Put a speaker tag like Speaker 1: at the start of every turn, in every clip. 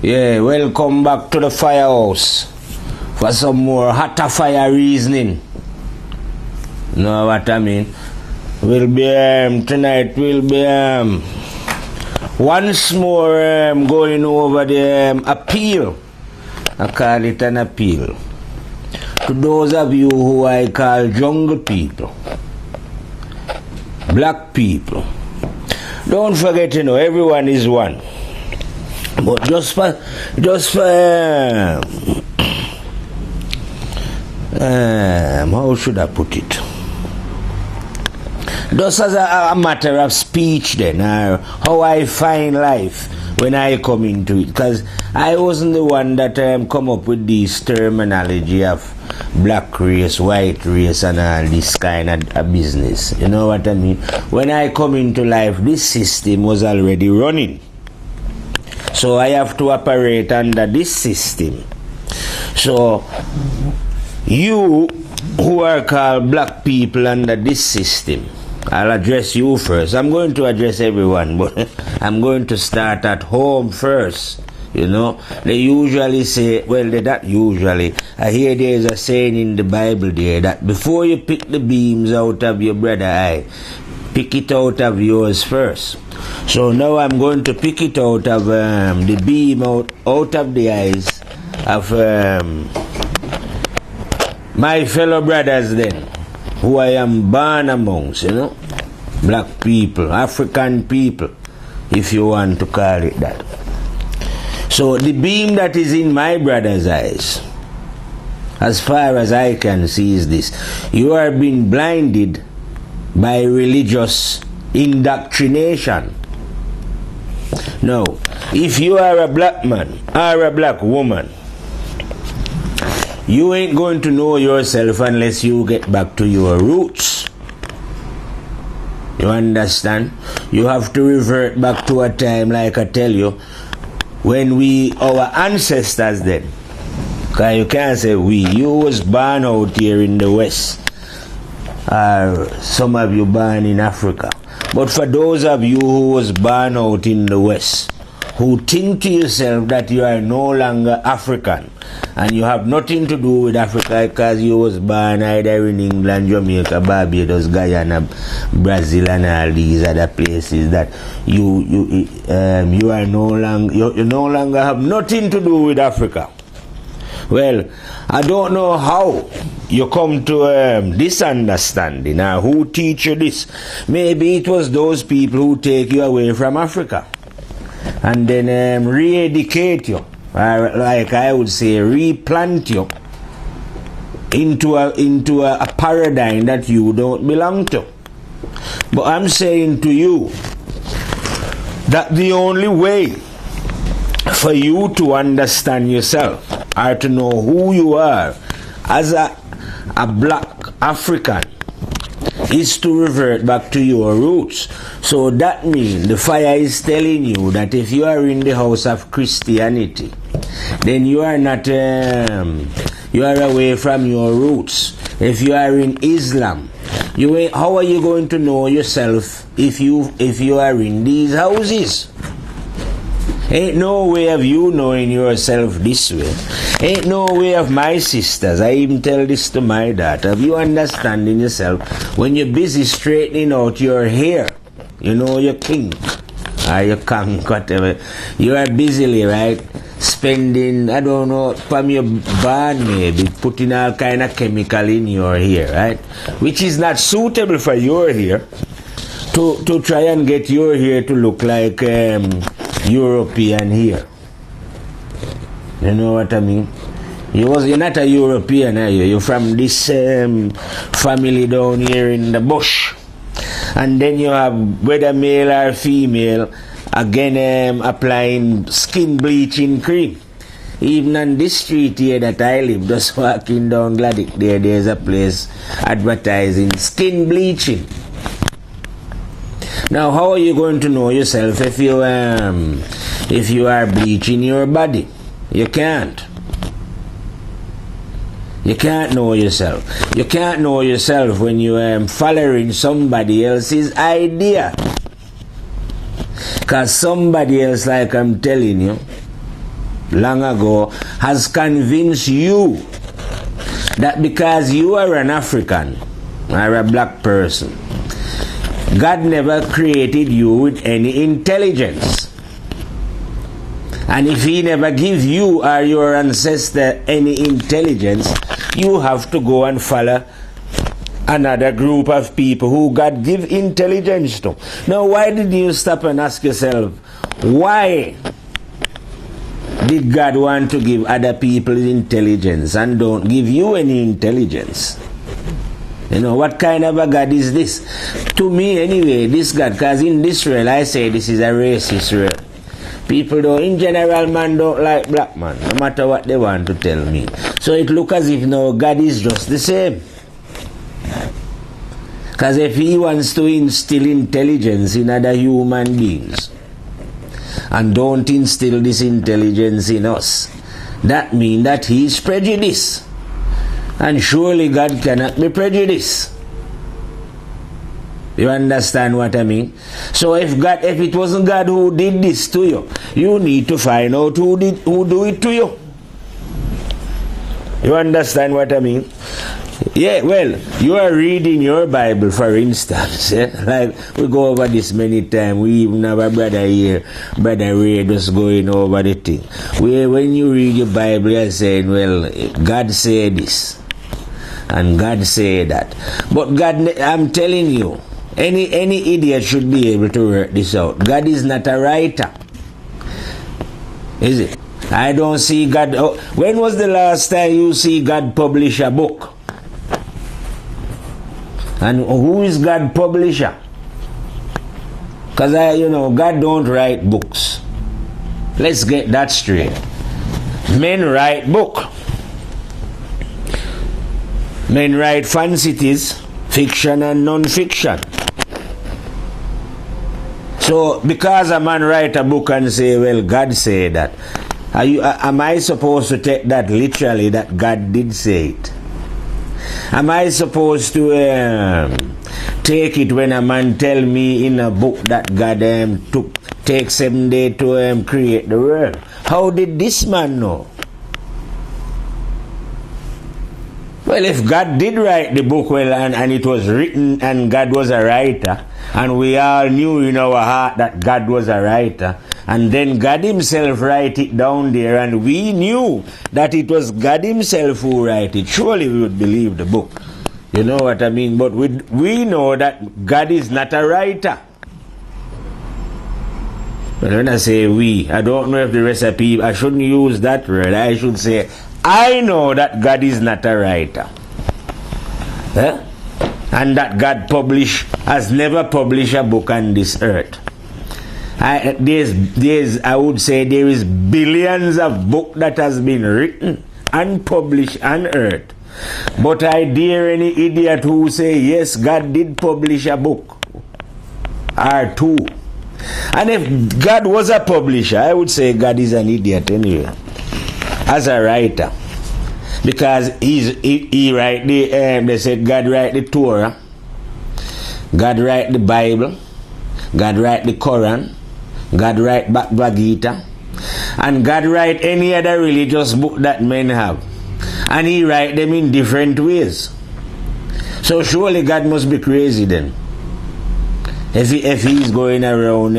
Speaker 1: Yeah, welcome back to the firehouse for some more hotter fire reasoning. Know what I mean? Tonight we'll be once more going over the appeal. I call it an appeal to those of you who I call jungle people, black people. Don't forget, everyone is one. But just for how should I put it? Just as a matter of speech then, or how I find life when I come into it. Because I wasn't the one that come up with this terminology of black race, white race and all this kind of business. You know what I mean? When I come into life, this system was already running. So I have to operate under this system. So you who are called black people under this system, I'll address you first. I'm going to address everyone, but I'm going to start at home first. They usually say, well, not usually. I hear there's a saying in the Bible there that before you pick the beams out of your brother's eye, pick it out of yours first. So now I'm going to pick it out of the beam out of the eyes of my fellow brothers then, who I am born amongst, black people, African people, if you want to call it that. So the beam that is in my brother's eyes, as far as I can see, is this: you are being blinded by religious indoctrination. Now, if you are a black man or a black woman, you ain't going to know yourself unless you get back to your roots. You understand? You have to revert back to a time, like I tell you, when our ancestors then, because you can't say we, you was born out here in the West, or some of you born in Africa. But for those of you who was born out in the West, who think to yourself that you are no longer African, and you have nothing to do with Africa because you was born either in England, Jamaica, Barbados, Guyana, Brazil, and all these other places, that you are no longer have nothing to do with Africa. Well, I don't know how you come to this understanding, or who teach you this. Maybe it was those people who take you away from Africa and then re-educate you, or like I would say, replant you into a paradigm that you don't belong to. But I'm saying to you that the only way for you to understand yourself, or to know who you are as a black African, is to revert back to your roots. So that means the fire is telling you that if you are in the house of Christianity, then you are not, you are away from your roots. If you are in Islam, how are you going to know yourself if you are in these houses? Ain't no way of you knowing yourself this way. Ain't no way of my sisters. I even tell this to my daughter. Of you understanding yourself when you're busy straightening out your hair, your kink or your conk, whatever. You are busily, right, spending, I don't know, from your barn maybe, putting all kind of chemical in your hair, right? Which is not suitable for your hair, to try and get your hair to look like European hair. You know what I mean? You're not a European, are you? You're from this family down here in the bush. And then you have, whether male or female, again applying skin bleaching cream. Even on this street here that I live, just walking down Gladdick, there's a place advertising skin bleaching. Now, how are you going to know yourself if you are bleaching your body? You can't. You can't know yourself. You can't know yourself when you following somebody else's idea. Because somebody else, like I'm telling you, long ago has convinced you that because you are an African or a black person, God never created you with any intelligence. And if He never gives you or your ancestor any intelligence, you have to go and follow another group of people who God give intelligence to. Now, why did you stop and ask yourself, why did God want to give other people intelligence and don't give you any intelligence? You know, what kind of a God is this? To me, anyway, this God, because in this world, I say this is a racist world. People don't, in general, man don't like black man, no matter what they want to tell me. So it looks as if now God is just the same. Because if He wants to instill intelligence in other human beings and don't instill this intelligence in us, that means that He is prejudiced. And surely God cannot be prejudiced. You understand what I mean? So if it wasn't God who did this to you, you need to find out who do it to you. You understand what I mean? Yeah, well, you are reading your Bible, for instance. Like, we go over this many times. We even have a brother here, Brother Ray, just going over the thing. When you read your Bible, you're saying, well, God said this, and God said that. But God, I'm telling you, any idiot should be able to work this out. God is not a writer. Is it? I don't see God. Oh, when was the last time you see God publish a book? And who is God publisher? Because God don't write books. Let's get that straight. Men write book. Men write fancities, fiction and non-fiction. So because a man write a book and say, well, God said that, am I supposed to take that literally, that God did say it? Am I supposed to take it when a man tell me in a book that God take 7 days to create the world? How did this man know? Well, if God did write the book, well, and it was written and God was a writer, and we all knew in our heart that God was a writer, and then God Himself write it down there, and we knew that it was God Himself who write it, surely we would believe the book. You know what I mean? But we know that God is not a writer. But when I say we, I don't know if the rest of people, I shouldn't use that word. I should say, I know that God is not a writer. And that God has never published a book on this earth. I would say there is billions of books that has been written and published on earth. But I dare any idiot who say, yes, God did publish a book or two. And if God was a publisher, I would say God is an idiot anyway, as a writer. Because he write they said God write the Torah, God write the Bible, God write the Quran, God write Bhagavad Gita, and God write any other religious book that men have. And He write them in different ways. So surely God must be crazy then. If he's going around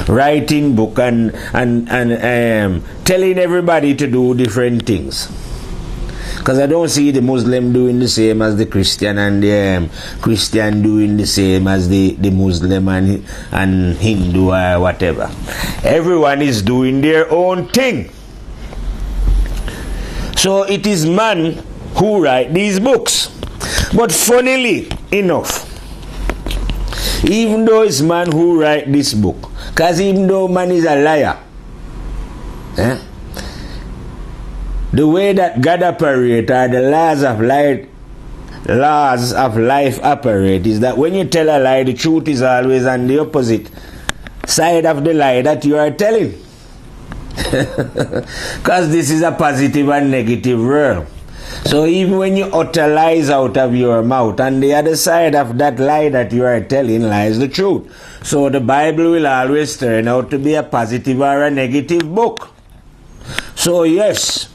Speaker 1: writing book and telling everybody to do different things. Because I don't see the Muslim doing the same as the Christian, and the Christian doing the same as the Muslim and Hindu or whatever. Everyone is doing their own thing. So it is man who write these books. But funnily enough, even though it's man who write this book, because even though man is a liar, the way that God operates, or the laws of life operate, is that when you tell a lie, the truth is always on the opposite side of the lie that you are telling. Because this is a positive and negative world. So even when you utter lies out of your mouth, on the other side of that lie that you are telling lies the truth. So the Bible will always turn out to be a positive or a negative book. So yes,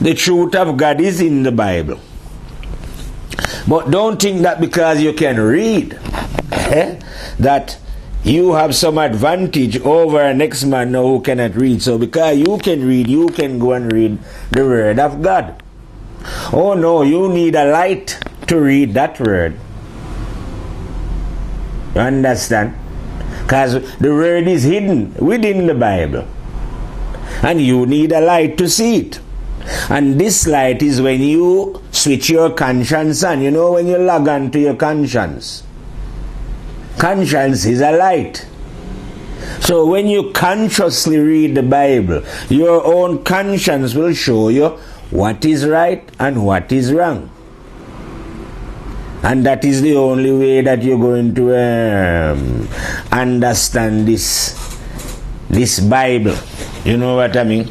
Speaker 1: the truth of God is in the Bible. But don't think that because you can read, that you have some advantage over a next man now who cannot read. So because you can read, you can go and read the word of God. Oh no, you need a light to read that word. You understand? Because the word is hidden within the Bible. And you need a light to see it. And this light is when you switch your conscience on. You know, when you log on to your conscience. Conscience is a light. So when you consciously read the Bible, your own conscience will show you what is right and what is wrong. And that is the only way that you're going to understand this Bible. You know what I mean?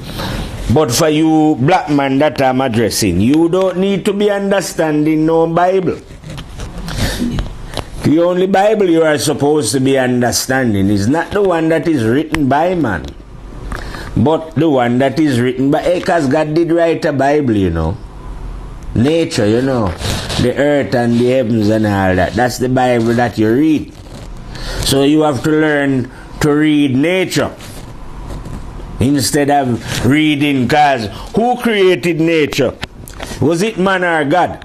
Speaker 1: But for you black man that I'm addressing, you don't need to be understanding no Bible. The only Bible you are supposed to be understanding is not the one that is written by man, but the one that is written by, because God did write a Bible, you know. Nature, you know, the earth and the heavens and all that. That's the Bible that you read. So you have to learn to read nature instead of reading, because who created nature? Was it man or God?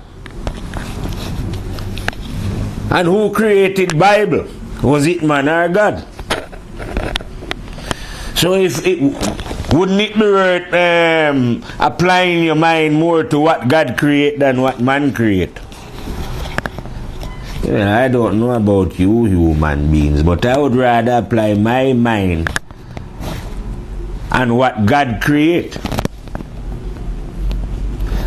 Speaker 1: And who created Bible? Was it man or God? So if it wouldn't it be worth applying your mind more to what God create than what man create? I don't know about you human beings, but I would rather apply my mind on what God create.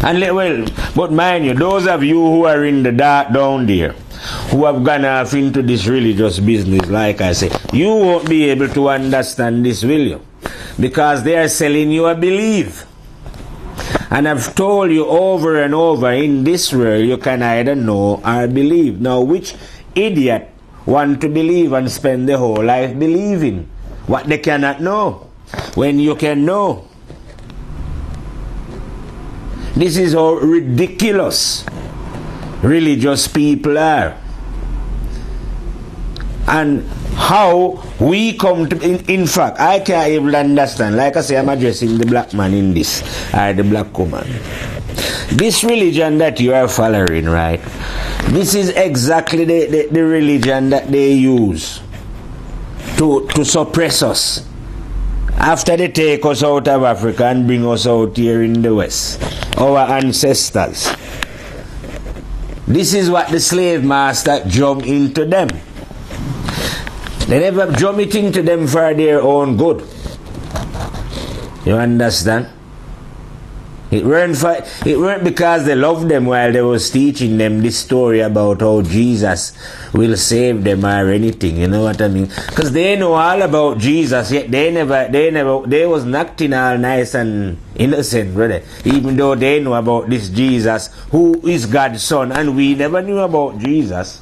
Speaker 1: And well, but mind you, those of you who are in the dark down there, who have gone off into this religious business, like I say, you won't be able to understand this, will you? Because they are selling you a belief. And I've told you over and over, in this world you can either know or believe. Now, which idiot want to believe and spend their whole life believing what they cannot know, when you can know? This is how ridiculous religious people are. And how we come to, in fact, I can't even understand. Like I say, I'm addressing the black man in this, or the black woman. This religion that you are following, right? This is exactly the religion that they use to suppress us. After they take us out of Africa and bring us out here in the West, our ancestors. This is what the slave master jumped into them. They never jump it into them for their own good. You understand? It weren't because they loved them while they was teaching them this story about how Jesus will save them or anything. You know what I mean? Because they know all about Jesus, yet they was acting all nice and innocent, brother. Even though they know about this Jesus, who is God's son, and we never knew about Jesus.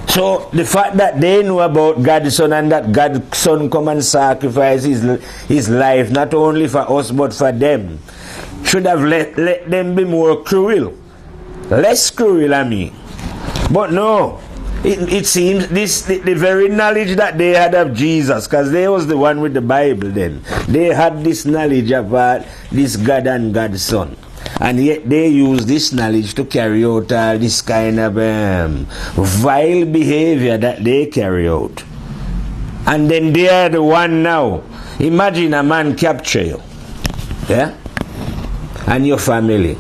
Speaker 1: So the fact that they know about God's son and that God's son come and sacrifice his life not only for us but for them should have let them be more cruel, less cruel, I mean. But no, it seems the very knowledge that they had of Jesus, because they was the one with the Bible then, they had this knowledge of this God and God's son. And yet they use this knowledge to carry out this kind of vile behavior that they carry out. And then they are the one now. Imagine a man capture you, yeah, and your family,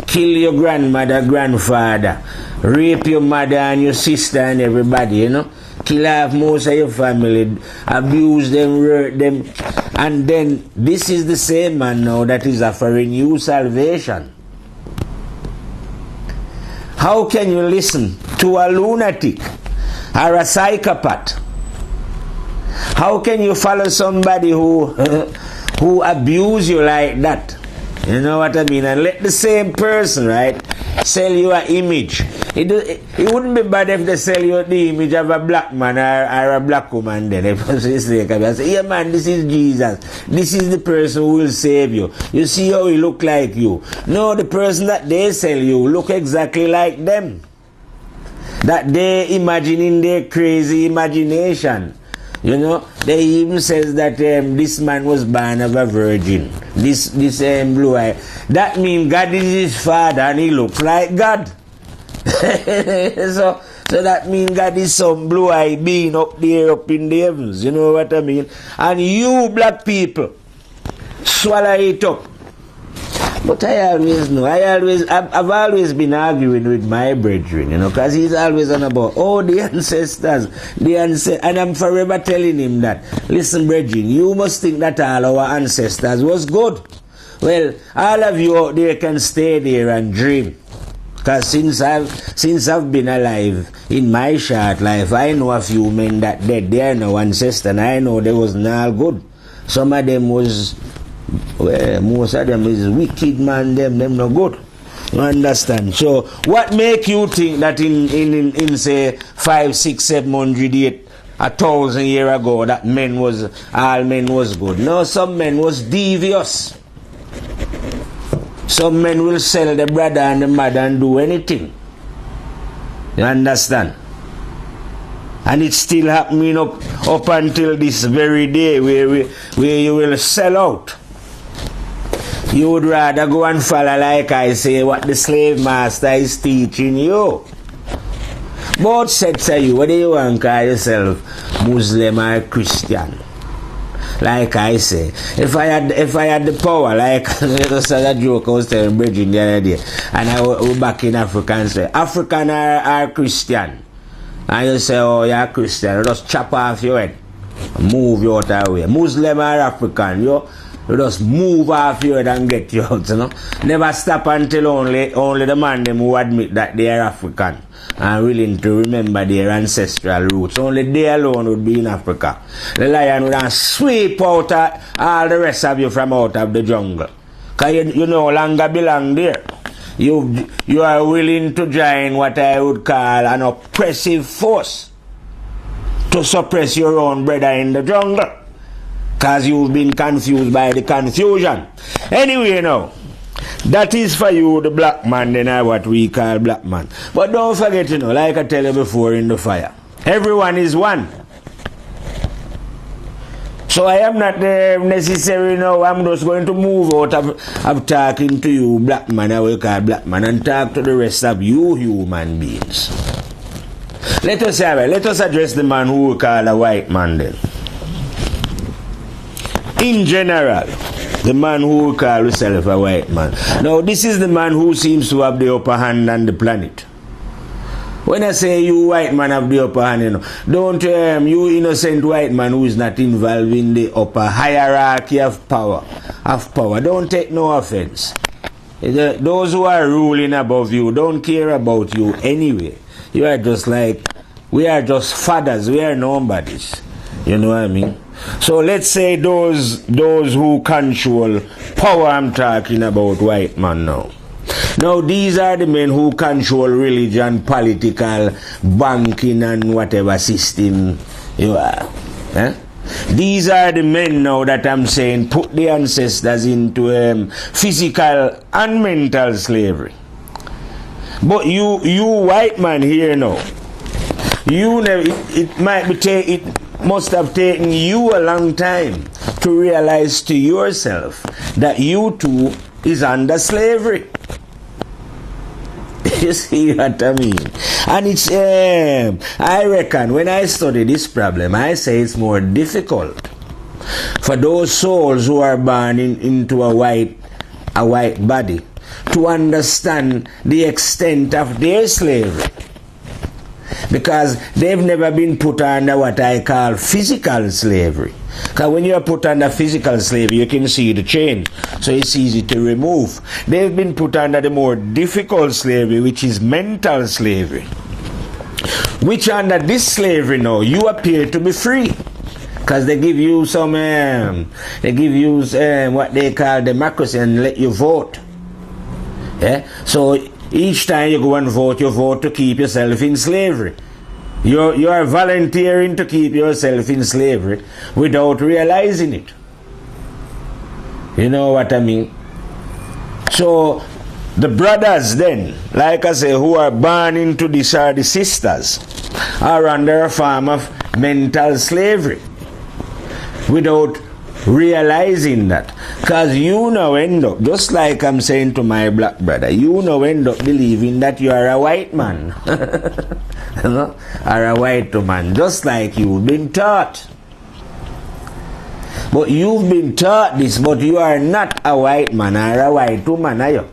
Speaker 1: kill your grandmother, grandfather, rape your mother and your sister and everybody, you know, kill off most of your family, abuse them, hurt them. And then this is the same man now that is offering you salvation. How can you listen to a lunatic or a psychopath? How can you follow somebody who abuse you like that? You know what I mean? And let the same person, right, sell you an image. It wouldn't be bad if they sell you the image of a black man or a black woman then. If I say, yeah man, this is Jesus. This is the person who will save you. You see how he look like you. No, the person that they sell you look exactly like them. That they imagine in their crazy imagination. You know, they even says that this man was born of a virgin. This blue eye. That means God is his father and he looks like God. so that means God is some blue eye being up there, up in the heavens. You know what I mean? And you black people swallow it up. But I always know, I've always been arguing with my brethren, you know, because he's always on about, oh, the ancestors, and I'm forever telling him that, listen, brethren, you must think that all our ancestors was good. Well, all of you out there can stay there and dream. Because since I've been alive in my short life, I know a few men that dead. They are no ancestors, and I know they wasn't all good. Some of them was, well, most of them is wicked man, them no good. You understand? So what make you think that in say 500, 600, 700 years, 1,000 years ago that all men was good? No, some men was devious. Some men will sell the brother and the mother and do anything. You understand? And it's still happening up until this very day where you will sell out. You would rather go and follow, like I say, what the slave master is teaching you. Both sets of you, whether you want to call yourself Muslim or Christian. Like I say, if I had the power, like that joke I was telling Bridget the other day, and I was back in Africa and say, African are Christian. And you say, oh, you're Christian, you just chop off your head, move you out of the way. Muslim or African, you just move off your head and get you out, you know. Never stop until only the man them who admit that they are African and willing to remember their ancestral roots. Only they alone would be in Africa. The lion would sweep out all the rest of you from out of the jungle. Because you no longer belong there. You are willing to join what I would call an oppressive force to suppress your own brother in the jungle. Because you've been confused by the confusion. Anyway now, that is for you, the black man, then what we call black man. But don't forget, you know, like I tell you before in the fire, everyone is one. So I am not necessary now, I'm just going to move out of talking to you, black man, I will call black man, and talk to the rest of you human beings. Let us address the man who we call a white man then. In general, the man who calls himself a white man. Now, this is the man who seems to have the upper hand on the planet. When I say you white man have the upper hand, you know, don't you innocent white man who is not involved in the upper hierarchy of power, don't take no offense. Those who are ruling above you don't care about you anyway. You are just like, we are just fathers, we are nobodies. You know what I mean? So let's say those who control power, I'm talking about white man now. Now these are the men who control religion, political, banking and whatever system you are. These are the men now that I'm saying put the ancestors into physical and mental slavery. But you white man here now, you never, it must have taken you a long time to realize to yourself that you too is under slavery. You see what I mean? And it's, I reckon when I study this problem, I say it's more difficult for those souls who are born into a white body to understand the extent of their slavery. Because they've never been put under what I call physical slavery. Because when you're put under physical slavery, you can see the change. So it's easy to remove. They've been put under the more difficult slavery, which is mental slavery. Which under this slavery now, you appear to be free. Because they give you some, what they call democracy and let you vote. Yeah? So Each time you go and vote, you vote to keep yourself in slavery. You are volunteering to keep yourself in slavery without realizing it. You know what I mean? So, the brothers then, like I say, who are born into this, are the sisters, are under a form of mental slavery without realizing that. Because you now end up, just like I'm saying to my black brother, you now end up believing that you are a white man. You know? Or a white woman, just like you've been taught. But you've been taught this, but you are not a white man or a white woman, are you?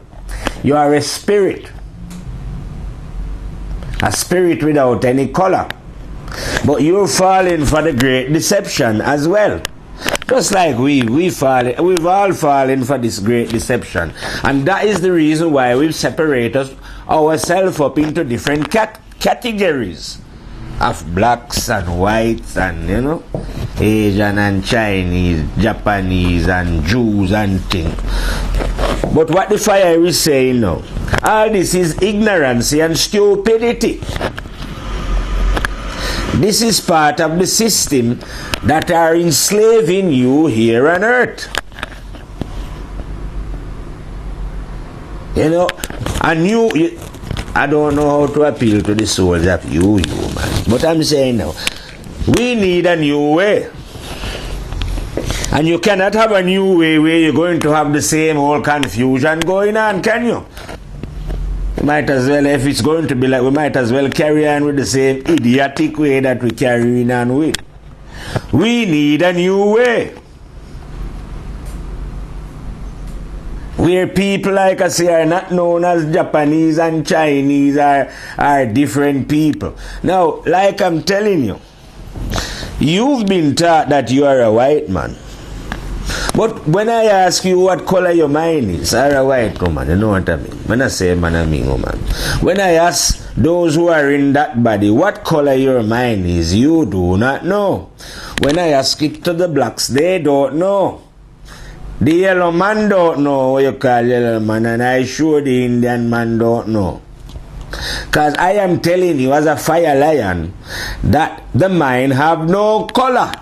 Speaker 1: You are a spirit. A spirit without any color. But you're falling for the great deception as well. Just like we've all fallen for this great deception. And that is the reason why we've separated ourselves up into different categories of blacks and whites and, you know, Asian and Chinese, Japanese and Jews and things. But what the fire is saying now, all this is ignorance and stupidity. This is part of the system that are enslaving you here on earth. You know, I don't know how to appeal to the souls of you man. But I'm saying now, we need a new way. And you cannot have a new way where you're going to have the same old confusion going on, can you? Might as well, if it's going to be like, we might as well carry on with the same idiotic way that we carry on with. We need a new way. Where people, like I say, are not known as Japanese and Chinese, are different people. Now, like I'm telling you, you've been taught that you are a white man. But when I ask you what color your mind is, or a white woman, you know what I mean? When I say man, I mean woman. When I ask those who are in that body what color your mind is, you do not know. When I ask it to the blacks, they don't know. The yellow man don't know what you call yellow man, and I sure the Indian man don't know. Because I am telling you as a fire lion that the mind have no color.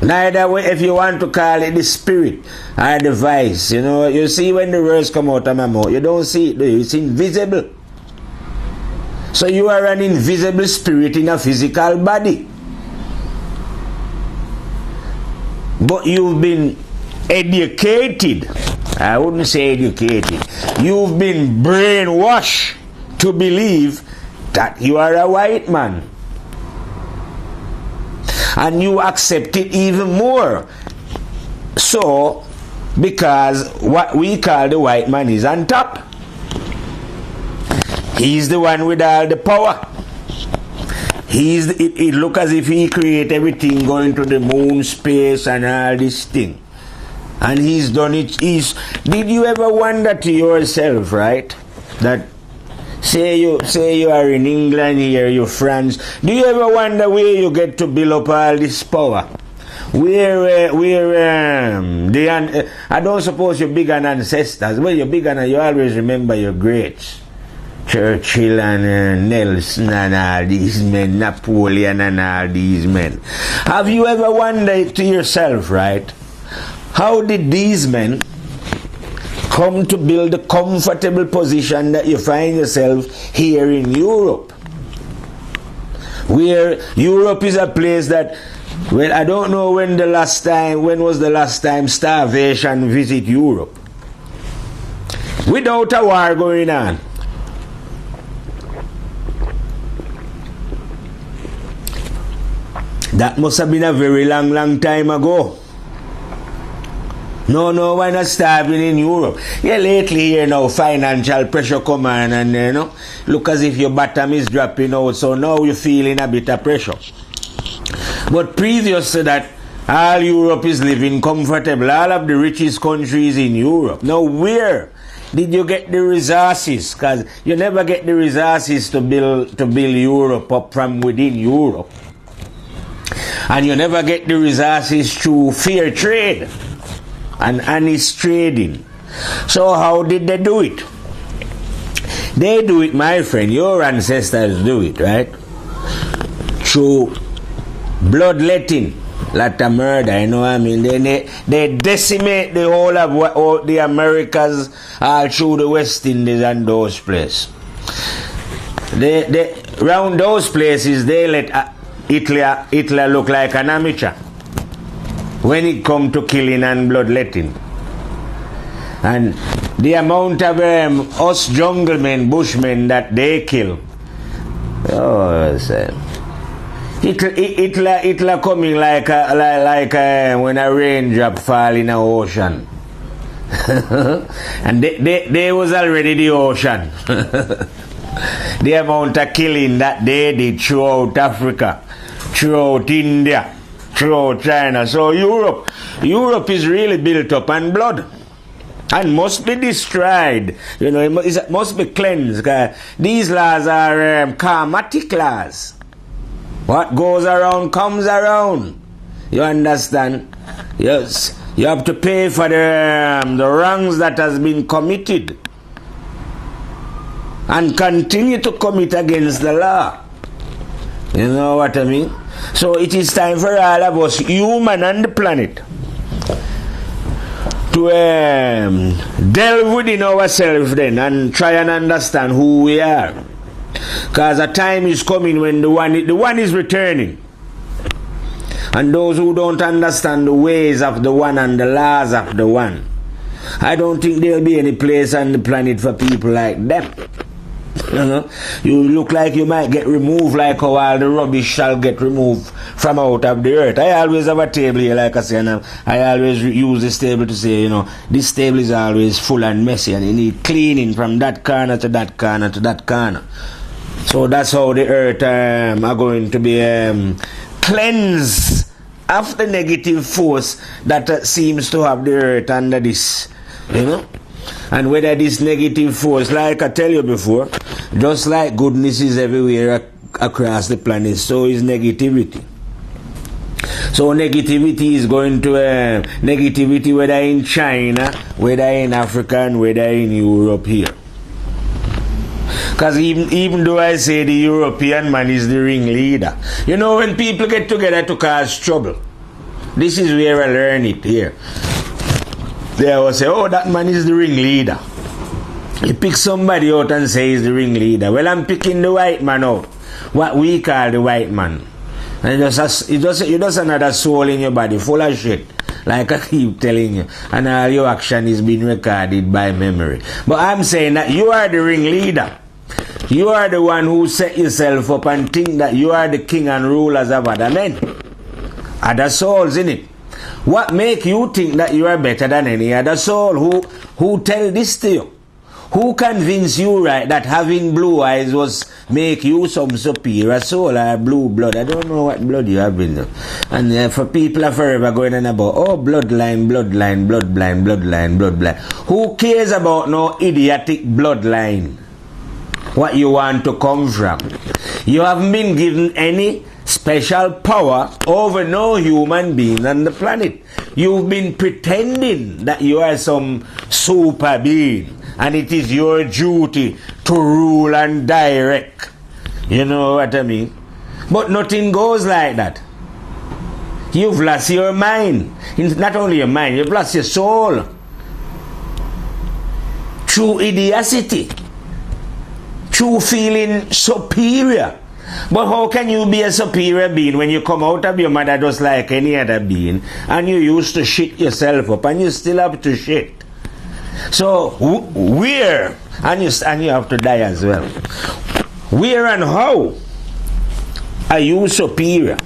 Speaker 1: Neither way, if you want to call it the spirit or the vice, you know, you see when the words come out of my mouth, you don't see it, do you? It's invisible. So you are an invisible spirit in a physical body. But you've been educated. I wouldn't say educated. You've been brainwashed to believe that you are a white man. And you accept it even more so, because what we call the white man is on top. He's the one with all the power. It look as if he create everything going to the moon, space and all this thing. And he's done it. Did you ever wonder to yourself, right, that Say you are in England here, you're France. Do you ever wonder where you get to build up all this power? I don't suppose you're big on ancestors. Well, you're big on, you always remember your greats. Churchill and Nelson and all these men, Napoleon and all these men. Have you ever wondered to yourself, right, how did these men come to build the comfortable position that you find yourself here in Europe? Where Europe is a place that, well, I don't know when was the last time starvation visit Europe without a war going on. That must have been a very long time ago. No, why not starving in Europe? Yeah, lately here now, financial pressure come on and, you know, look as if your bottom is dropping out, so now you're feeling a bit of pressure. But previous to that, all Europe is living comfortable, all of the richest countries in Europe. Now where did you get the resources? Because you never get the resources to build Europe up from within Europe. And you never get the resources through fair trade and honest trading. So how did they do it? They do it, my friend, your ancestors do it, right? Through bloodletting, lot of murder, you know what I mean? They decimate the whole of all the Americas all through the West Indies and those places. They round those places, they let Hitler look like an amateur when it come to killing and bloodletting. And the amount of us junglemen, bushmen that they kill. Oh, Hitler coming like when a raindrop fall in the ocean. And they was already the ocean. The amount of killing that they did throughout Africa, throughout India, throughout China. So Europe is really built up on blood and must be destroyed. You know, it must be cleansed. These laws are karmatic laws. What goes around comes around. You understand? Yes. You have to pay for the wrongs that has been committed and continue to commit against the law. You know what I mean? So it is time for all of us, human and the planet, to delve within ourselves then and try and understand who we are. Because a time is coming when the one is returning. And those who don't understand the ways of the one and the laws of the one, I don't think there'll be any place on the planet for people like them. You know, you look like you might get removed, like how all the rubbish shall get removed from out of the earth. I always have a table here, like I say, and I always use this table to say, you know, this table is always full and messy, and you need cleaning from that corner to that corner to that corner. So that's how the earth are going to be cleansed of the negative force that seems to have the earth under this, you know. And whether this negative force, like I tell you before, just like goodness is everywhere across the planet, so is negativity. So negativity is going to negativity whether in China, whether in Africa, and whether in Europe here. Because even though I say the European man is the ringleader, you know, when people get together to cause trouble, this is where I learn it here. They will say, oh, that man is the ringleader. You pick somebody out and say he's the ringleader. Well, I'm picking the white man out. What we call the white man. And you're just another soul in your body, full of shit. Like I keep telling you. And all your action is being recorded by memory. But I'm saying that you are the ringleader. You are the one who set yourself up and think that you are the king and rulers of other men. Other souls, innit? What make you think that you are better than any other soul? Who tell this to you? Who convince you, right, that having blue eyes was make you some superior soul or blue blood? I don't know what blood you have been. And for people are forever going on about, oh, bloodline, bloodline, bloodline, bloodline, bloodline. Who cares about no idiotic bloodline? What you want to come from? You haven't been given any special power over no human being on the planet. You've been pretending that you are some super being, and it is your duty to rule and direct. You know what I mean? But nothing goes like that. You've lost your mind. Not only your mind, you've lost your soul. Through idiocy. Through feeling superior. But how can you be a superior being when you come out of your mother just like any other being, and you used to shit yourself up and you still have to shit? So where, and you have to die as well, where and how are you superior?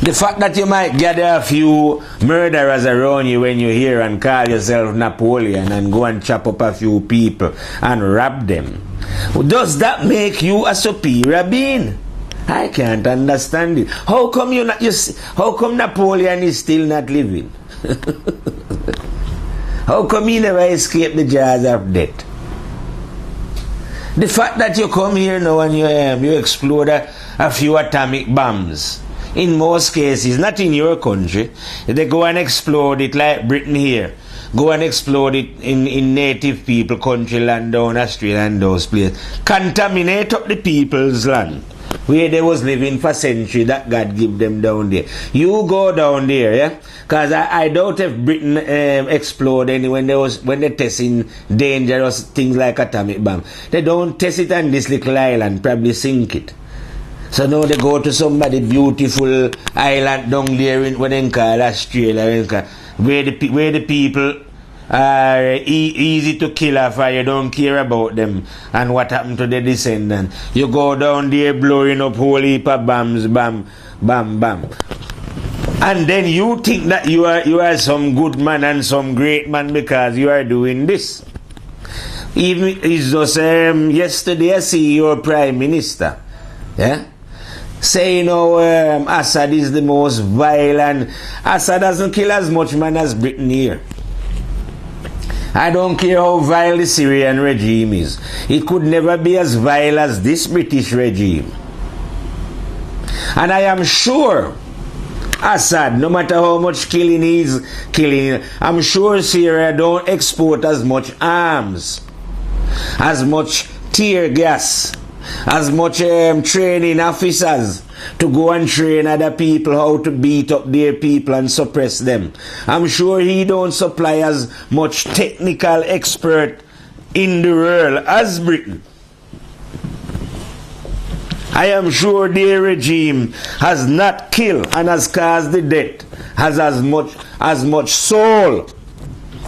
Speaker 1: The fact that you might gather a few murderers around you when you're here and call yourself Napoleon and go and chop up a few people and rob them, does that make you a superior being? I can't understand it. How come how come Napoleon is still not living? How come he never escaped the jaws of death? The fact that you come here now and you explode a few atomic bombs, in most cases, not in your country, they go and explode it like Britain here. go and explode it in native people country land down Australia and those places. Contaminate up the people's land where they was living for centuries that God give them down there. You go down there, yeah? Because I doubt if Britain explode when they testing dangerous things like atomic bomb. They don't test it on this little island, probably sink it. So now they go to somebody beautiful island down there when they call Australia, where the people are easy to kill off, you don't care about them and what happened to the descendants. You go down there blowing up whole heap of bombs, bam, bam, bam. And then you think that you are some good man and some great man because you are doing this. Even it's just yesterday I see your Prime Minister, yeah, saying Assad is the most violent. Assad doesn't kill as much man as Britain here. I don't care how vile the Syrian regime is. It could never be as vile as this British regime. And I am sure Assad, no matter how much killing he's killing, I'm sure Syria don't export as much arms, as much tear gas, as much training officers to go and train other people how to beat up their people and suppress them. I'm sure he don't supply as much technical expert in the world as Britain. I am sure their regime has not killed and has caused the death, has as much soul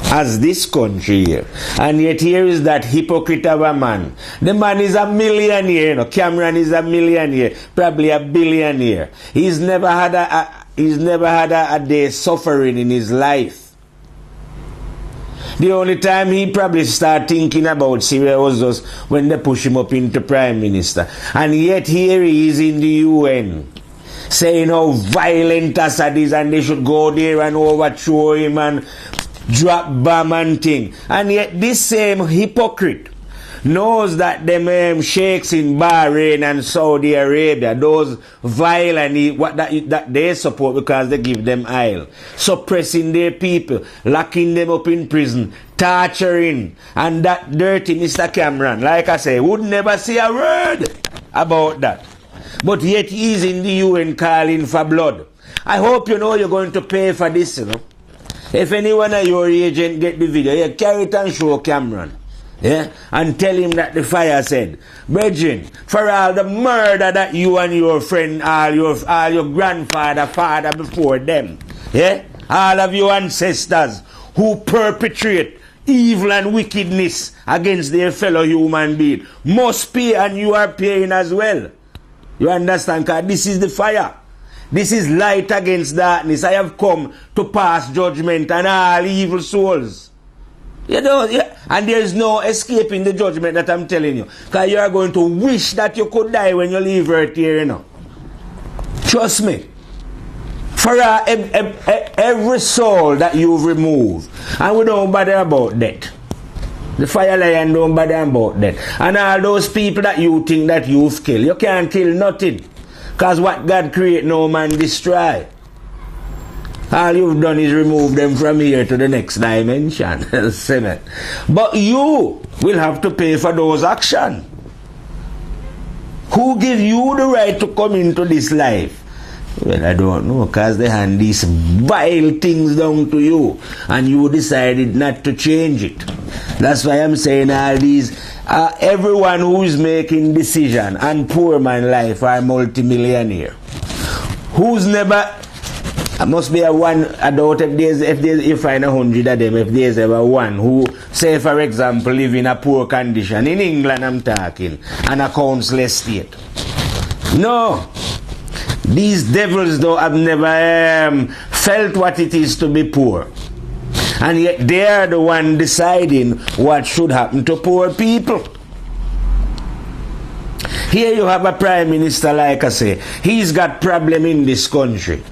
Speaker 1: as this country here. And yet here is that hypocrite of a man. The man is a millionaire, you know. Cameron is a millionaire, probably a billionaire. He's never had a day suffering in his life. The only time he probably started thinking about Syria was just when they push him up into Prime Minister. And yet here he is in the UN saying how violent Assad is and they should go there and overthrow him and drop bomb and thing. And yet this same hypocrite knows that them sheikhs in Bahrain and Saudi Arabia, those violent that they support because they give them oil, suppressing their people, locking them up in prison, torturing, and that dirty Mr. Cameron, like I say, would never say a word about that. But yet he is in the UN calling for blood. I hope you know you're going to pay for this, you know. If anyone of your agent get the video, yeah, carry it and show Cameron. Yeah, and tell him that the fire said, brethren, for all the murder that you and your friend, all your grandfather, father before them, yeah, all of your ancestors who perpetrate evil and wickedness against their fellow human being must pay, and you are paying as well. You understand? Because this is the fire. This is light against darkness. I have come to pass judgment on all evil souls. You know, yeah. And there is no escaping the judgment that I'm telling you. Because you are going to wish that you could die when you leave Earth here, you know. Trust me. For every soul that you've removed, and we don't bother about that. The fire lion don't bother about that. And all those people that you think that you've killed, you can't kill nothing. Because what God create, no man destroy. All you've done is remove them from here to the next dimension. But you will have to pay for those actions. Who give you the right to come into this life? Well, I don't know, because they hand these vile things down to you and you decided not to change it. That's why I'm saying all these, everyone who is making decision and poor man life are multimillionaire. Who's never, must be a one, I doubt if you find 100 of them, if there's ever one who, say for example, live in a poor condition, in England I'm talking, and a council estate. No. These devils though have never felt what it is to be poor. And yet they are the one deciding what should happen to poor people. Here you have a Prime Minister, like I say, he's got problem in this country.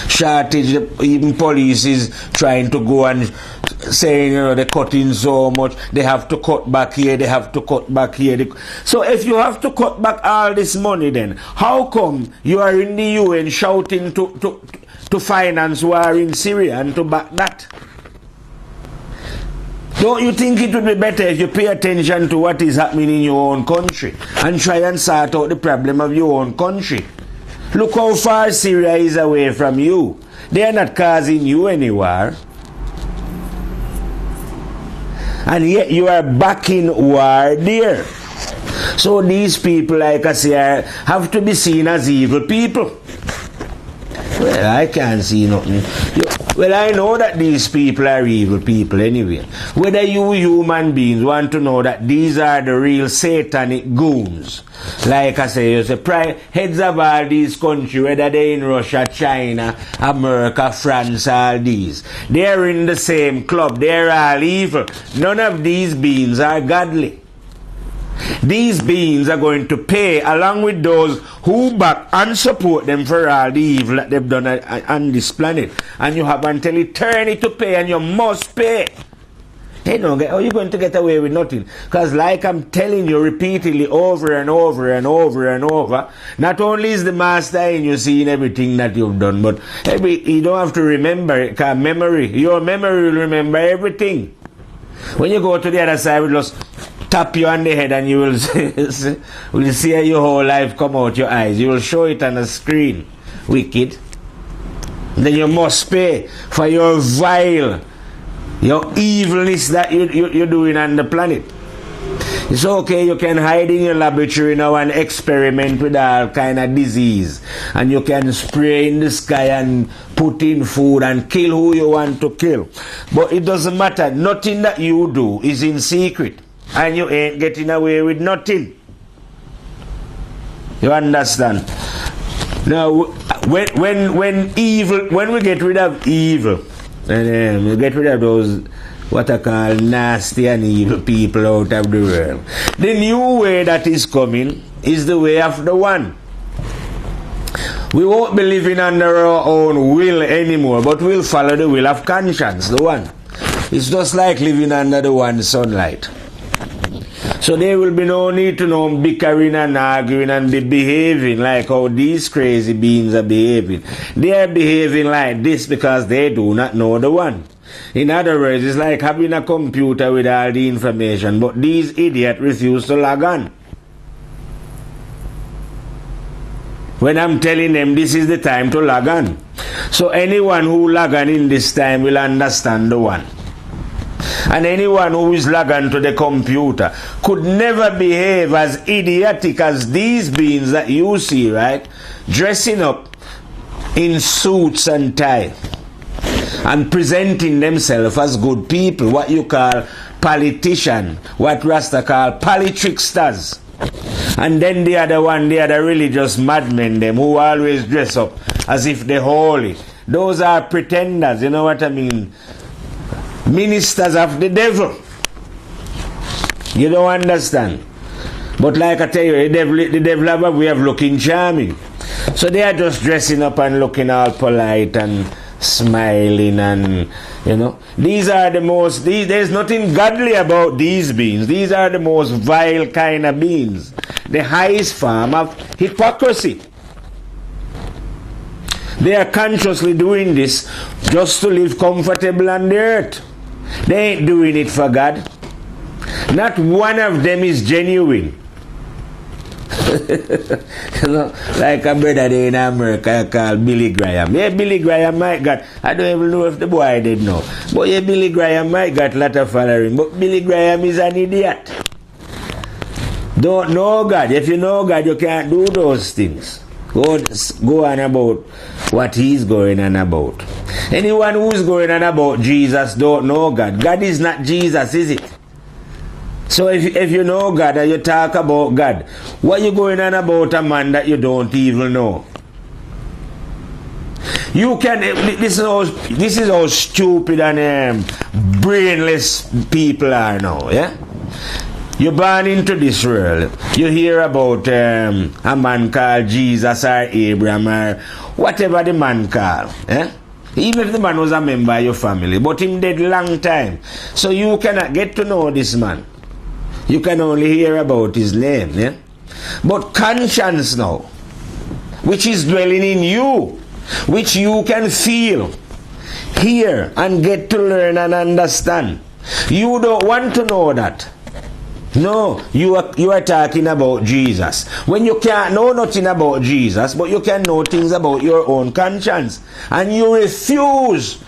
Speaker 1: Shortage, even police is trying to go and saying, you know, they're cutting so much, they have to cut back here, they have to cut back here. So if you have to cut back all this money, then how come you are in the UN shouting to finance war in Syria and to back that? Don't you think it would be better if you pay attention to what is happening in your own country and try and sort out the problem of your own country? Look how far Syria is away from you. They are not causing you any war. And yet you are backing war there. So these people, like I say, have to be seen as evil people. Well, I can't see nothing. Well, I know that these people are evil people anyway. Whether you human beings want to know that these are the real satanic goons. Like I say, you say, heads of all these countries, whether they're in Russia, China, America, France, all these, they're in the same club. They're all evil. None of these beings are godly. These beings are going to pay along with those who back and support them for all the evil that they've done on this planet. And you have until eternity to pay, and you must pay. Hey, don't get, how are you going to get away with nothing? Because like I'm telling you repeatedly over and over and over and over, not only is the master in you seeing everything that you've done, but you don't have to remember it, because your memory will remember everything. When you go to the other side, we'll just tap you on the head and you will see your whole life come out your eyes. You will show it on the screen. Wicked. Then you must pay for your vile, your evilness that you're doing on the planet. It's okay, you can hide in your laboratory now and experiment with all kind of disease. And you can spray in the sky and put in food and kill who you want to kill. But it doesn't matter. Nothing that you do is in secret. And you ain't getting away with nothing. You understand? Now, when we get rid of evil, and we get rid of those what I call nasty and evil people out of the world, the new way that is coming is the way of the one. We won't be living under our own will anymore, but we'll follow the will of conscience, the one. It's just like living under the one sunlight. So there will be no need to know bickering and arguing and be behaving like how these crazy beings are behaving. They are behaving like this because they do not know the one. In other words, it's like having a computer with all the information, but these idiots refuse to log on. When I'm telling them this is the time to log on. So anyone who log on in this time will understand the one. And anyone who is logged onto the computer could never behave as idiotic as these beings that you see, right? Dressing up in suits and tie and presenting themselves as good people, what you call politician, what Rasta call politricksters. And then the other one, they are the religious madmen, them who always dress up as if they're holy. Those are pretenders, you know what I mean? Ministers of the devil. You don't understand. But like I tell you, the devil have a way of looking charming. So they are just dressing up and looking all polite and smiling and, you know. These are the most, there's nothing godly about these beings. These are the most vile kind of beings. The highest form of hypocrisy. They are consciously doing this just to live comfortable on the earth. They ain't doing it for God. Not one of them is genuine. You know, like a brother there in America called Billy Graham. Yeah, Billy Graham might got, I don't even know if the boy did know, but yeah, Billy Graham might got a lot of following, but Billy Graham is an idiot. Don't know God. If you know God, you can't do those things. Go on about what he's going on about. Anyone who's going on about Jesus don't know God. God is not Jesus, is it? So if you know God and you talk about God, what you going on about a man that you don't even know? You can. This is how stupid and brainless people are now. Yeah. You're born into this world. You hear about a man called Jesus or Abraham or whatever the man called. Eh? Even if the man was a member of your family. But him dead long time. So you cannot get to know this man. You can only hear about his name. Yeah? But conscience now, which is dwelling in you, which you can feel, hear, and get to learn and understand. You don't want to know that. No, you are talking about Jesus. When you can't know nothing about Jesus, but you can know things about your own conscience, and you refuse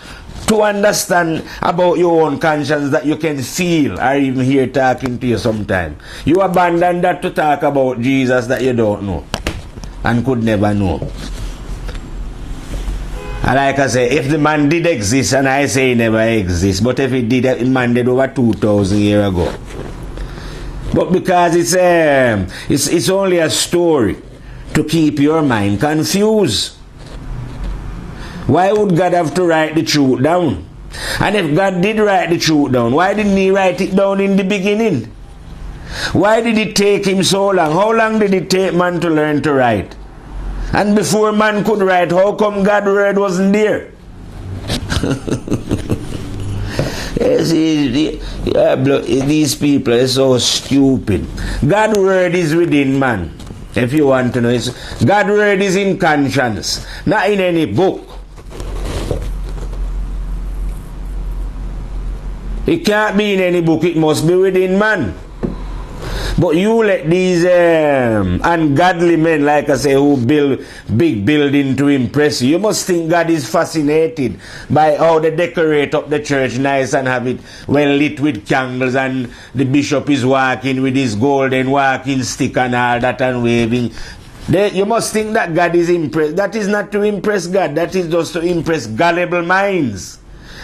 Speaker 1: to understand about your own conscience that you can feel or even hear talking to you sometime. You abandon that to talk about Jesus that you don't know and could never know. And like I say, if the man did exist, and I say he never exists, but if he did, the man did over 2,000 years ago. But because it's only a story to keep your mind confused. Why would God have to write the truth down? And if God did write the truth down, why didn't he write it down in the beginning? Why did it take him so long? How long did it take man to learn to write? And before man could write, how come God's word wasn't there? These people are so stupid. God's word is within man. If you want to know, God's word is in conscience, not in any book. It can't be in any book, it must be within man. But you let these ungodly men, like I say, who build big building to impress you, you must think God is fascinated by how they decorate up the church nice and have it well lit with candles, and the bishop is walking with his golden walking stick and all that and waving. You must think that God is impressed. That is not to impress God, that is just to impress gullible minds.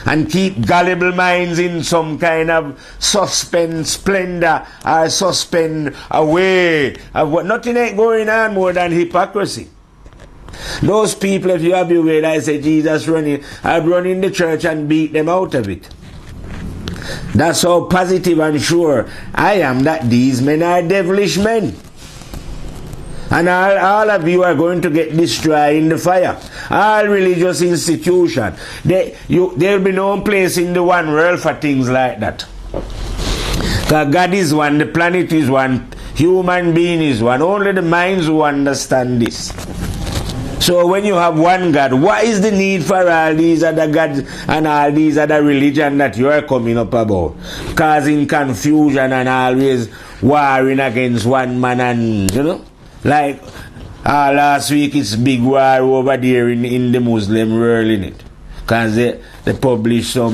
Speaker 1: And keep gullible minds in some kind of suspense, splendor, or suspend away of what nothing ain't going on more than hypocrisy. Those people, if you have your way, I say Jesus running, I'd run in the church and beat them out of it. That's how positive and sure I am that these men are devilish men. And all of you are going to get destroyed in the fire. All religious institutions. There'll be no place in the one world for things like that. Because God is one, the planet is one, human being is one. Only the minds who understand this. So when you have one God, what is the need for all these other gods and all these other religions that you are coming up about? Causing confusion and always warring against one man and, you know? Like last week, it's big war over there in the Muslim world, in it, because they published some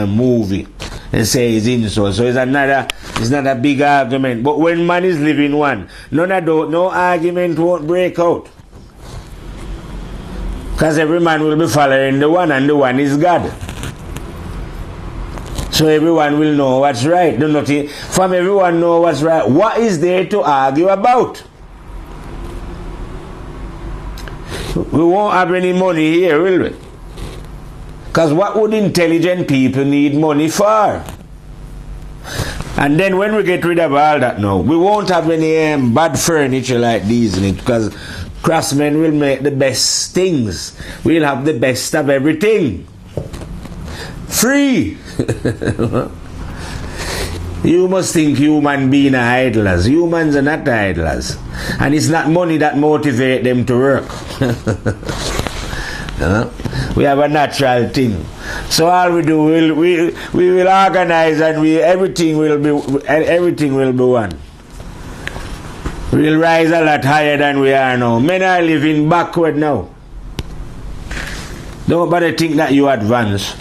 Speaker 1: movie and say it's insult. So it's not a big argument. But when man is living one, no argument won't break out, because every man will be following the one, and the one is God. So everyone will know what's right. From everyone know what's right. What is there to argue about? We won't have any money here, will we? Because what would intelligent people need money for? And then when we get rid of all that now, we won't have any bad furniture like these in it, because craftsmen will make the best things. We'll have the best of everything. Free! You must think human beings are idlers. Humans are not idlers. And it's not money that motivates them to work. We have a natural thing. So all we do, we will organize, and everything will be one. We'll rise a lot higher than we are now. Men are living backward now. Don't bother think that you advance.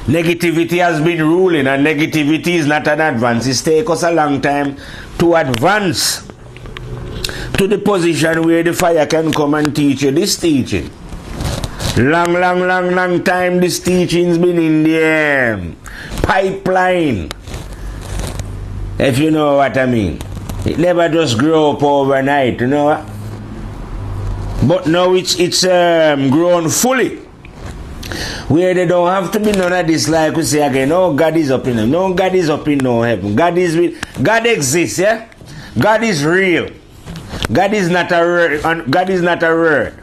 Speaker 1: Negativity has been ruling, and negativity is not an advance. It takes us a long time to advance to the position where the fire can come and teach you this teaching. Long time this teaching's been in the pipeline, if you know what I mean. It never just grew up overnight, you know what? But now it's grown fully, where they don't have to be none of this, like we say again, oh, God is up in them. No, God is up in no heaven. God exists, yeah? God is real. God is not a word. God is not a word.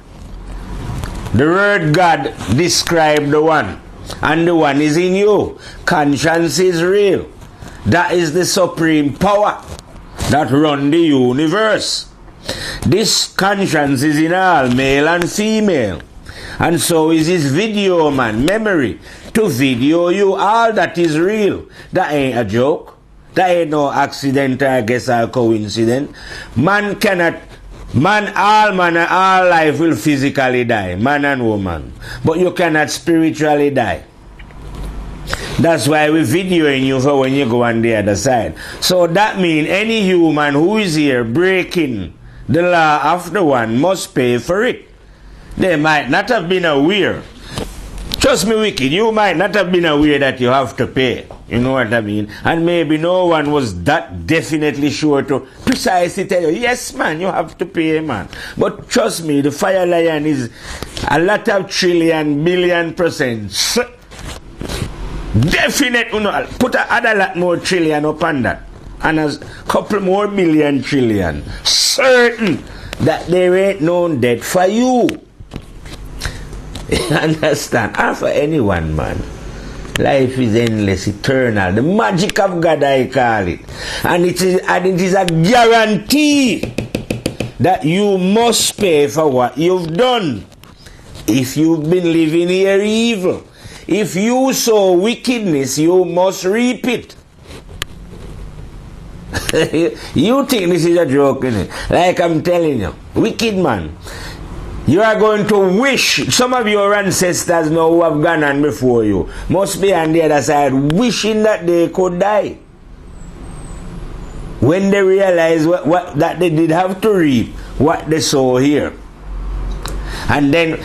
Speaker 1: The word God describes the one, and the one is in you. Conscience is real. That is the supreme power that runs the universe. This conscience is in all, male and female. And so is his video, man, memory, to video you all that is real. That ain't a joke. That ain't no accident, I guess, or coincidence. Man, all life will physically die, man and woman. But you cannot spiritually die. That's why we're videoing you for when you go on the other side. So that means any human who is here breaking the law of the one must pay for it. They might not have been aware. Trust me, Wicked, you might not have been aware that you have to pay. You know what I mean? And maybe no one was that definitely sure to precisely tell you, yes, man, you have to pay, man. But trust me, the Fire Lion is a lot of trillion, billion %. Definite, put a lot more trillion up on that. And a couple more billion trillion. Certain that there ain't no debt for you. Understand? And for anyone, man. Life is endless, eternal. The magic of God, I call it. And it is a guarantee that you must pay for what you've done. If you've been living here evil, if you sow wickedness, you must reap it. You think this is a joke, innit? Like I'm telling you, wicked man. You are going to wish, some of your ancestors now who have gone on before you must be on the other side wishing that they could die. When they realize that they did have to reap what they saw here. And then,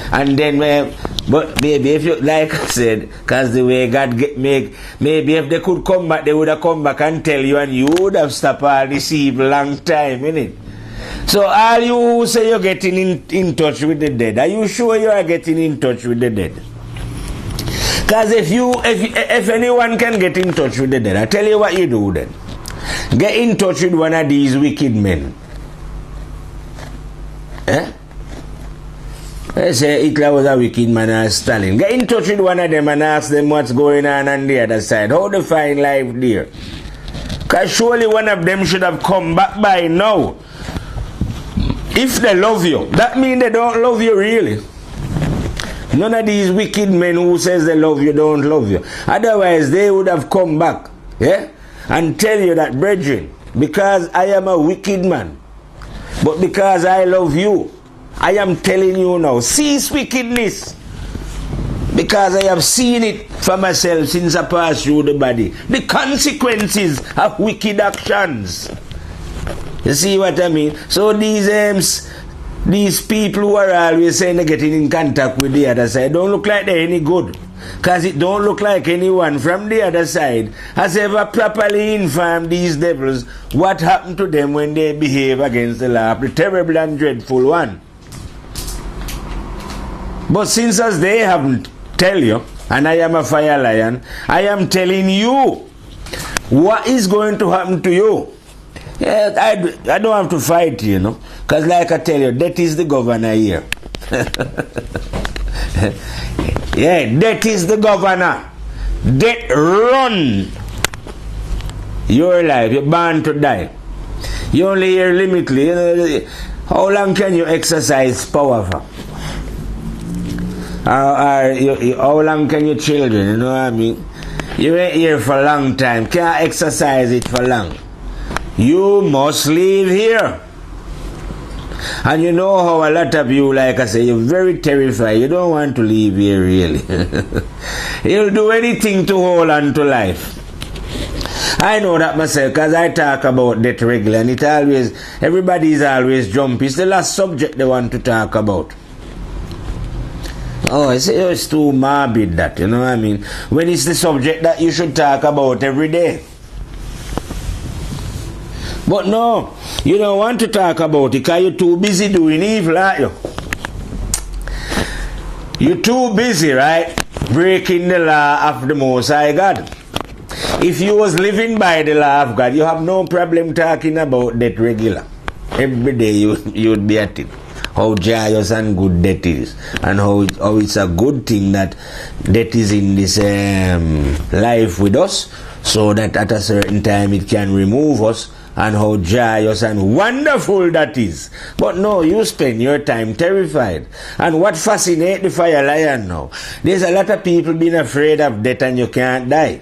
Speaker 1: but maybe if you, like I said, because the way God maybe if they could come back, they would have come back and tell you, and you would have stopped all this evil long time, innit? So are you who say you're getting in touch with the dead? Are you sure you are getting in touch with the dead? Because if anyone can get in touch with the dead, I tell you what you do then. Get in touch with one of these wicked men. They say Hitler was a wicked man or Stalin. Get in touch with one of them and ask them what's going on the other side. How they find life there? Because surely one of them should have come back by now. If they love you, that means they don't love you really. None of these wicked men who says they love you don't love you. Otherwise, they would have come back, and tell you that, brethren, because I am a wicked man, but because I love you, I am telling you now, cease wickedness. Because I have seen it for myself since I passed through the body. The consequences of wicked actions. You see what I mean? So these people who are always saying they're getting in contact with the other side don't look like they're any good. Because it don't look like anyone from the other side has ever properly informed these devils what happened to them when they behave against the law, the terrible and dreadful one. But since as they haven't tell you, and I am a Fire Lion, I am telling you what is going to happen to you. Yeah, I don't have to fight, you know, because like I tell you, death is the governor here. Yeah, death is the governor. Death run your life. You're born to die. You only here limitedly. You know, how long can you exercise power for? How long can your children, you know what I mean? You ain't here for a long time. Can't exercise it for long. You must live here. And you know how a lot of you, like I say, you're very terrified. You don't want to leave here really. You'll do anything to hold on to life. I know that myself because I talk about death regularly and everybody is always jumpy. It's the last subject they want to talk about. Oh, it's too morbid that, you know what I mean? When it's the subject that you should talk about every day. But no, you don't want to talk about it because you're too busy doing evil, aren't you? You're too busy, right? Breaking the law of the Most High God. If you was living by the law of God, you have no problem talking about that regular. Every day you would be at it. How joyous and good death is. And how it's a good thing that death is in this life with us, so that at a certain time it can remove us and how joyous and wonderful that is. But no, you spend your time terrified. And what fascinates the fire lion now? There's a lot of people being afraid of death and you can't die.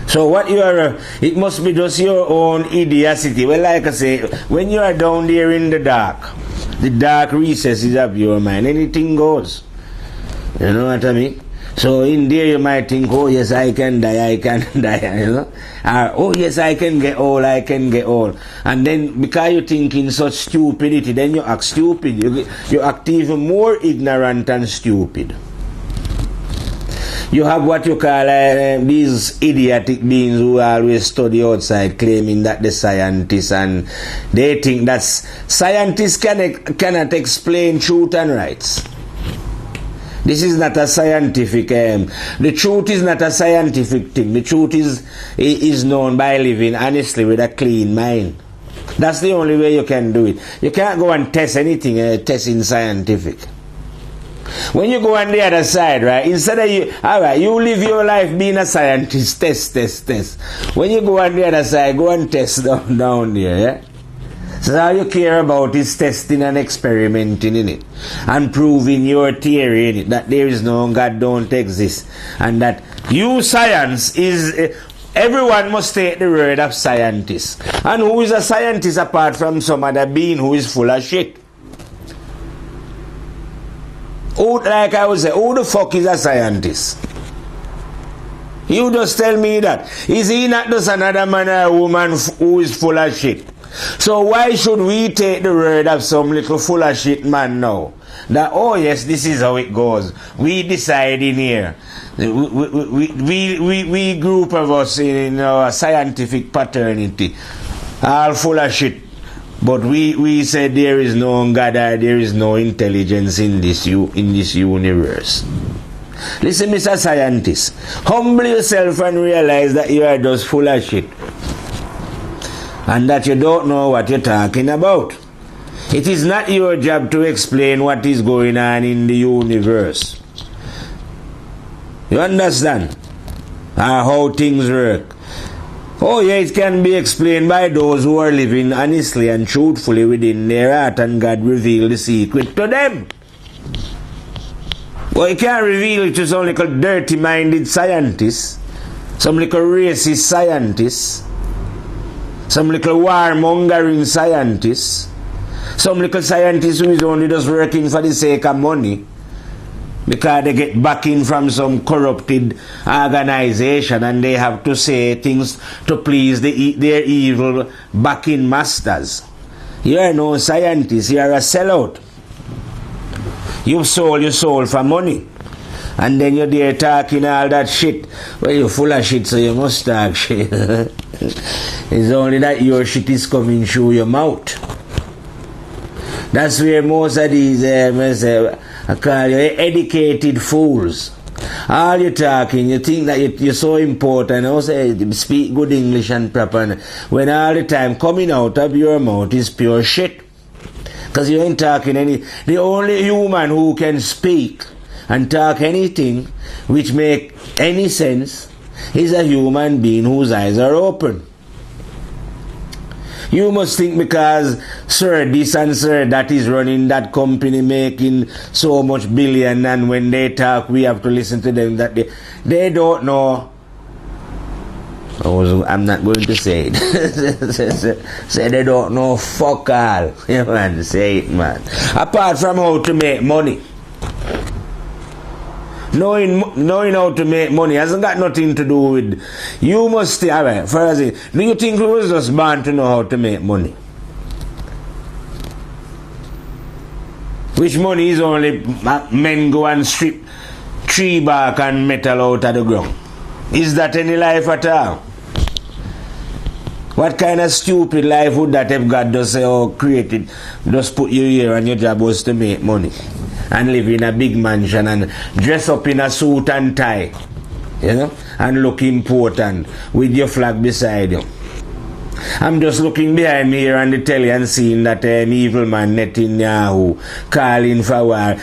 Speaker 1: So what you are, it must be just your own idiocy. Well, like I say, when you are down there in the dark recesses of your mind, anything goes. You know what I mean? So in there you might think, oh yes, I can die, you know. Or, oh yes, I can get old. And then because you're thinking such stupidity, then you act stupid. You act even more ignorant and stupid. You have what you call these idiotic beings who always study outside, claiming that the scientists, and they think that scientists cannot explain truth and rights. This is not a scientific, the truth is not a scientific thing. The truth is known by living honestly with a clean mind. That's the only way you can do it. You can't go and test anything, testing scientific. When you go on the other side, right, instead of you live your life being a scientist, test. When you go on the other side, go and test down there, yeah? So all you care about is testing and experimenting in it, and proving your theory in it, that there is no God, don't exist, and that you science is, everyone must take the word of scientists. And who is a scientist apart from some other being who is full of shit? Who, like I would say, who the fuck is a scientist? You just tell me that. Is he not just another man or a woman who is full of shit? So why should we take the word of some little full of shit man now? That, oh yes, this is how it goes. We decide in here. We group of us in our scientific paternity, all full of shit. But we said there is no God or there is no intelligence in this universe. Listen, Mr. Scientist, humble yourself and realize that you are just full of shit, and that you don't know what you're talking about. It is not your job to explain what is going on in the universe. You understand? Or how things work. Oh yeah, it can be explained by those who are living honestly and truthfully within their heart, and God revealed the secret to them. Well, He can't reveal it to some little dirty-minded scientists, some little racist scientists, some little warmongering scientists, some little scientists who is only just working for the sake of money, because they get backing from some corrupted organization and they have to say things to please their evil backing masters. You are no scientist, you are a sellout. You sold your soul for money, and then you're there talking all that shit. Well, you're full of shit, so you must talk shit. It's only that your shit is coming through your mouth. That's where most of these I call you educated fools. All you talking, you think that you're so important, also speak good English and proper, when all the time coming out of your mouth is pure shit. Because you ain't talking any. The only human who can speak and talk anything which make any sense is a human being whose eyes are open. You must think because sir this and sir that is running that company making so much billion, and when they talk we have to listen to them, that they don't know. I'm not going to say it. Say they don't know fuck all. You man, say it, man. Apart from how to make money. Knowing how to make money hasn't got nothing to do with. You must, alright, first, do you think we was just born to know how to make money? Which money is only men go and strip tree bark and metal out of the ground? Is that any life at all? What kind of stupid life would that if God does say, oh, created, just put you here and your job was to make money and live in a big mansion and dress up in a suit and tie, you know, and look important with your flag beside you? I'm just looking behind me here on the telly and seeing that evil man Netanyahu calling for war.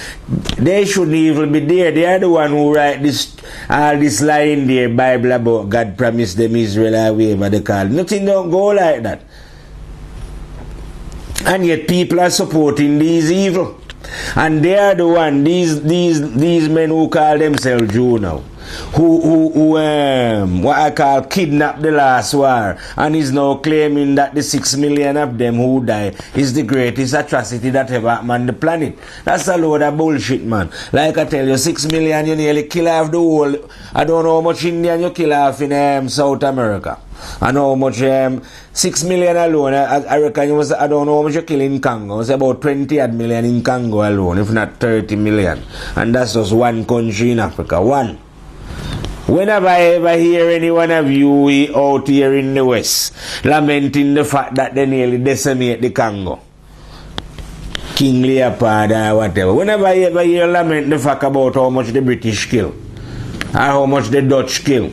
Speaker 1: They shouldn't even be there. They are the one who write all this lie in their Bible about God promised them Israel or whatever they call it. Nothing don't go like that. And yet people are supporting these evil. And they are the one, these men who call themselves Jew now, who what I call kidnapped the last war, and is now claiming that the 6 million of them who die is the greatest atrocity that ever happened on the planet. That's a load of bullshit, man. Like I tell you, 6 million you nearly kill off the whole. I don't know how much Indian you kill off in South America. I know how much 6 million alone. I reckon it was, I don't know how much you kill in Congo. It's about 20 odd million in Congo alone, if not 30 million. And that's just one country in Africa. One. Whenever I ever hear any one of you out here in the West lamenting the fact that they nearly decimate the Congo, King Leopold or whatever, whenever I ever hear lament the fact about how much the British kill, or how much the Dutch kill,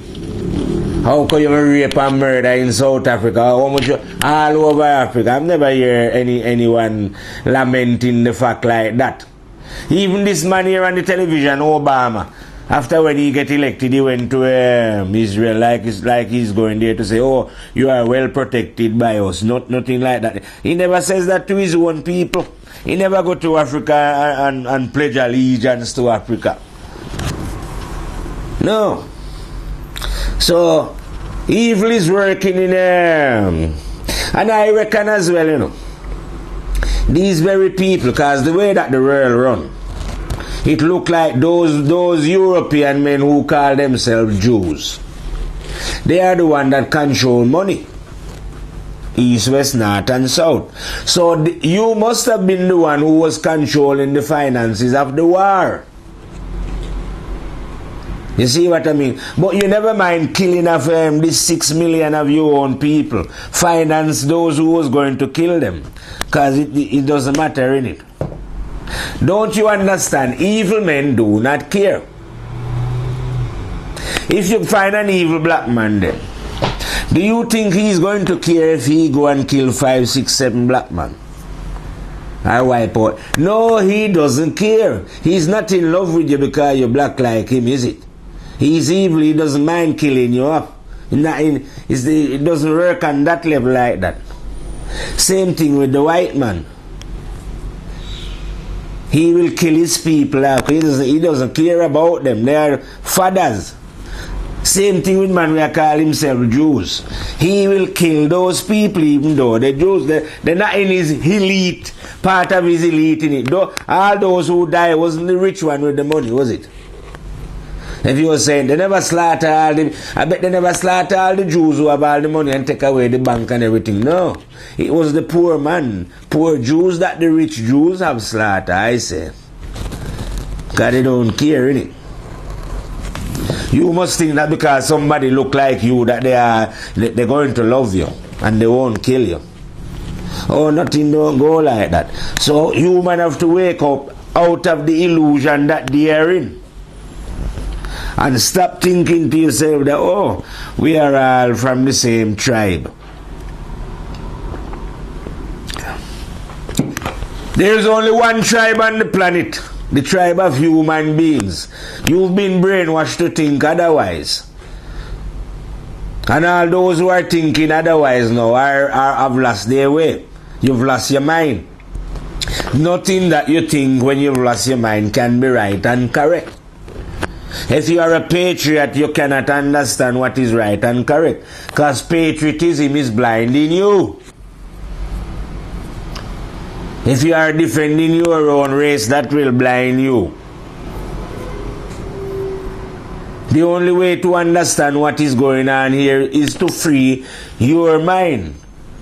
Speaker 1: how come you rape and murder in South Africa, how much all over Africa, I've never heard anyone lamenting the fact like that. Even this man here on the television, Obama, after when he get elected, he went to Israel like he's going there to say, oh, you are well protected by us. Nothing like that. He never says that to his own people. He never go to Africa and pledge allegiance to Africa. No. So, evil is working in and I reckon as well, you know, these very people, because the way that the world run, it look like those European men who call themselves Jews, they are the one that control money, east, west, north and south. So you must have been the one who was controlling the finances of the war. You see what I mean? But you never mind killing of this 6 million of your own people. Finance those who was going to kill them. Because it doesn't matter, innit? Don't you understand? Evil men do not care. If you find an evil black man then, do you think he's going to care if he go and kill 5, 6, 7 black men? I wipe out. No, he doesn't care. He's not in love with you because you're black like him, is it? He's evil, he doesn't mind killing you up. It doesn't work on that level like that. Same thing with the white man. He will kill his people up. He doesn't care about them. They are fathers. Same thing with man we call himself Jews. He will kill those people even though the Jews, they're not in his elite, part of his elite in it. Though, all those who die wasn't the rich one with the money, was it? If you were saying they never slaughter all the, I bet they never slaughter all the Jews who have all the money and take away the bank and everything. No. It was the poor man, poor Jews that the rich Jews have slaughtered, I say. Because they don't care, innit? You must think that because somebody look like you that they're going to love you and they won't kill you. Oh, nothing don't go like that. So human have to wake up out of the illusion that they are in. And stop thinking to yourself that, oh, we are all from the same tribe. There's only one tribe on the planet, the tribe of human beings. You've been brainwashed to think otherwise. And all those who are thinking otherwise now have lost their way. You've lost your mind. Nothing that you think when you've lost your mind can be right and correct. If you are a patriot, you cannot understand what is right and correct. Because patriotism is blinding you. If you are defending your own race, that will blind you. The only way to understand what is going on here is to free your mind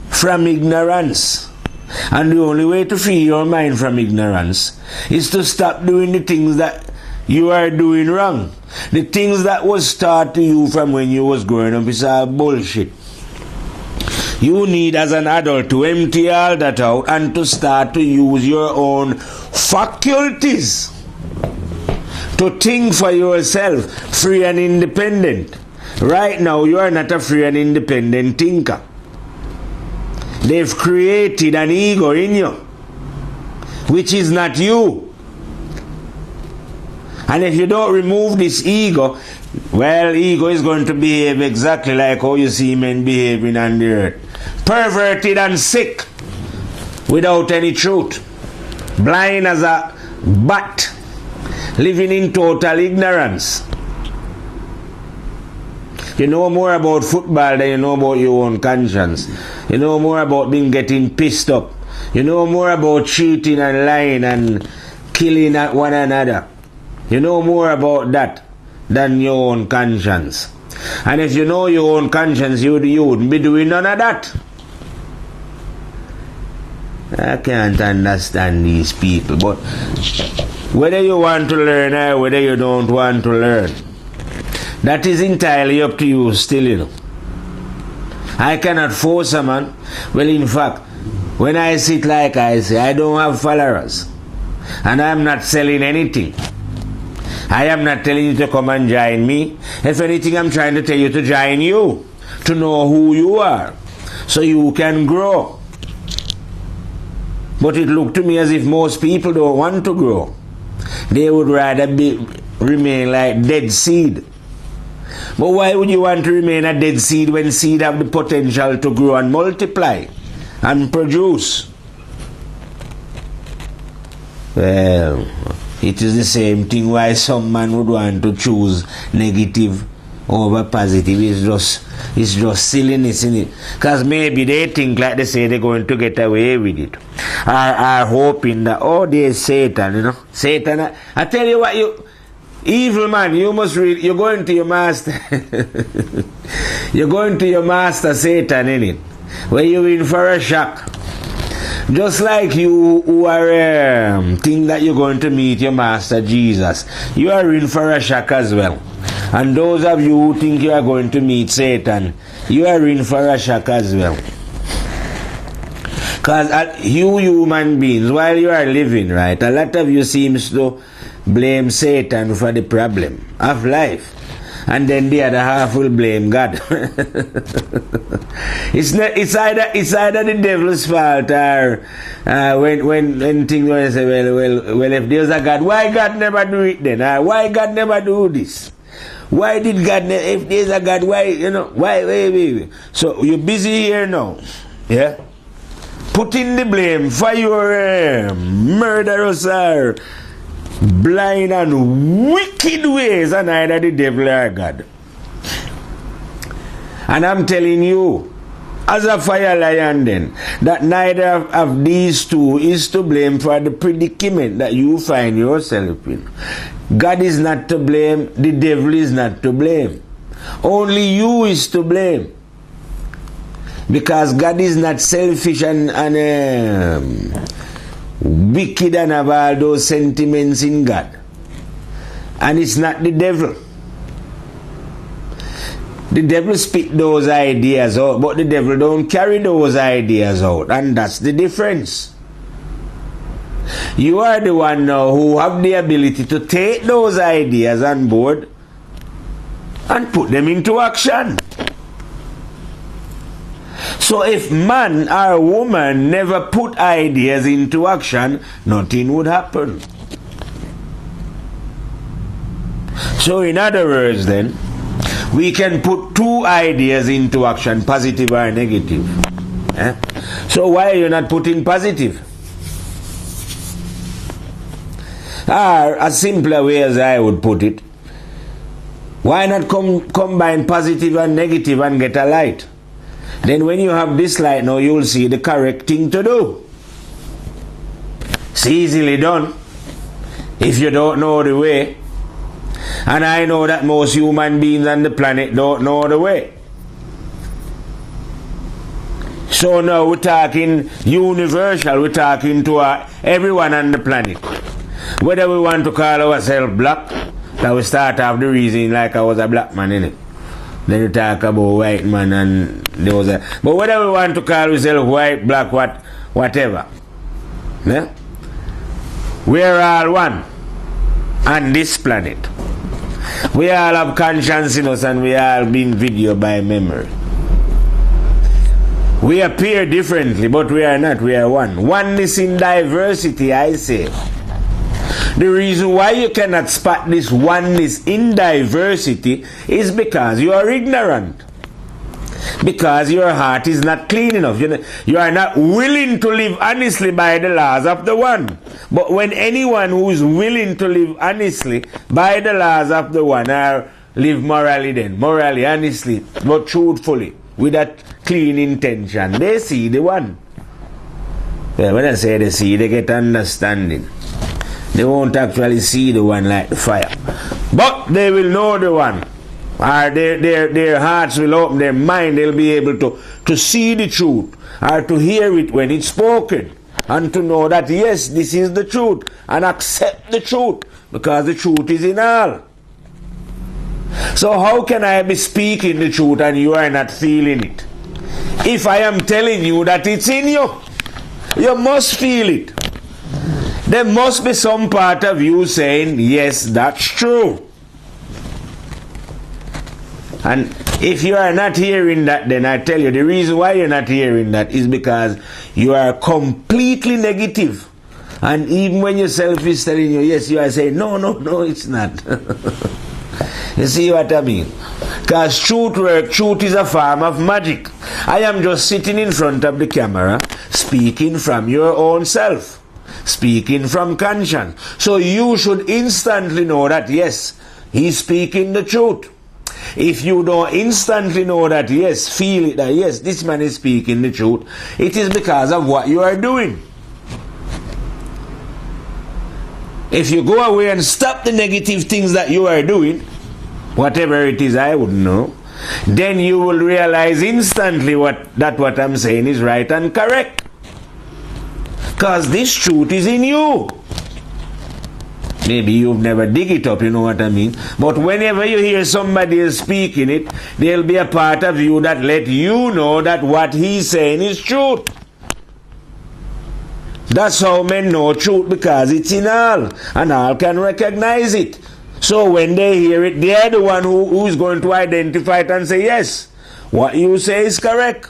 Speaker 1: from ignorance. And the only way to free your mind from ignorance is to stop doing the things that you are doing wrong. The things that was taught to you from when you was growing up is all bullshit. You need as an adult to empty all that out and to start to use your own faculties to think for yourself, free and independent. Right now you are not a free and independent thinker. They've created an ego in you, which is not you. And if you don't remove this ego, well, ego is going to behave exactly like how you see men behaving on the earth. Perverted and sick, without any truth. Blind as a bat, living in total ignorance. You know more about football than you know about your own conscience. You know more about getting pissed up. You know more about cheating and lying and killing at one another. You know more about that than your own conscience. And if you know your own conscience, you wouldn't be doing none of that. I can't understand these people. But whether you want to learn or whether you don't want to learn, that is entirely up to you still, you know. I cannot force a man. Well, in fact, when I sit like I say, I don't have followers. And I'm not selling anything. I am not telling you to come and join me. If anything, I'm trying to tell you to join you. To know who you are. So you can grow. But it looked to me as if most people don't want to grow. They would rather remain like dead seed. But why would you want to remain a dead seed when seed have the potential to grow and multiply and produce? Well, it is the same thing why some man would want to choose negative over positive. It's just silliness in it. Because maybe they think like they say they're going to get away with it. Are hoping that, oh, there's Satan, you know. Satan, I tell you what, you evil man, you must read, you're going to your master. You're going to your master Satan, innit? Where you're in for a shock. Just like you who are think that you're going to meet your master Jesus, you are in for a shock as well. And those of you who think you are going to meet Satan, you are in for a shock as well. Because you human beings, while you are living, right, a lot of you seems to blame Satan for the problem of life. And then the other half will blame God. It's either the devil's fault or when things when say, well, if there's a God, why God never do it then? Why God never do this? Why did God if there's a God, why, you know, why? So you're busy here now, yeah? Putting the blame for your murderous or blind and wicked ways on either the devil or God. And I'm telling you, as a fire lion then, that neither of these two is to blame for the predicament that you find yourself in. God is not to blame, the devil is not to blame. Only you is to blame. Because God is not selfish and wicked and have all those sentiments in God. And it's not the devil. The devil spit those ideas out, but the devil don't carry those ideas out, and that's the difference. You are the one now who have the ability to take those ideas on board and put them into action. So if man or woman never put ideas into action, nothing would happen. So in other words then, we can put two ideas into action, positive or negative. So why are you not putting positive? Or a simpler way as I would put it, why not combine positive and negative and get a light? Then when you have this light now, you'll see the correct thing to do. It's easily done if you don't know the way. And I know that most human beings on the planet don't know the way. So now we're talking universal, we're talking to everyone on the planet. Whether we want to call ourselves black, that we start off the reason like I was a black man, innit? Then we talk about white man and there was a... But whether we want to call ourselves white, black, whatever. Yeah? We're all one on this planet. We all have conscience in us and we all been videoed by memory. We appear differently, but we are not. We are one. Oneness in diversity, I say. The reason why you cannot spot this oneness in diversity is because you are ignorant. Because your heart is not clean enough. You are not willing to live honestly by the laws of the one. But when anyone who is willing to live honestly by the laws of the one, or live morally, honestly, but truthfully, with that clean intention, they see the one. Well, when I say they see, they get understanding. They won't actually see the one like the fire, but they will know the one. Or their hearts will open, their mind, they'll be able to see the truth, or to hear it when it's spoken, and to know that yes, this is the truth, and accept the truth, because the truth is in all. So how can I be speaking the truth and you are not feeling it? If I am telling you that it's in you, you must feel it. There must be some part of you saying, yes, that's true. And if you are not hearing that, then I tell you, the reason why you're not hearing that is because you are completely negative. And even when yourself is telling you, yes, you are saying, no, it's not. You see what I mean? Because truth is a form of magic. I am just sitting in front of the camera, speaking from your own self, speaking from conscience. So you should instantly know that, yes, he's speaking the truth. If you don't instantly know that, yes, feel it, that yes, this man is speaking the truth, it is because of what you are doing. If you go away and stop the negative things that you are doing, whatever it is, I wouldn't know, then you will realize instantly that what I'm saying is right and correct. Because this truth is in you. Maybe you've never dig it up, you know what I mean? But whenever you hear somebody else speaking it, there'll be a part of you that let you know that what he's saying is truth. That's how men know truth, because it's in all, and all can recognize it. So when they hear it, they're the one who is going to identify it and say, yes, what you say is correct.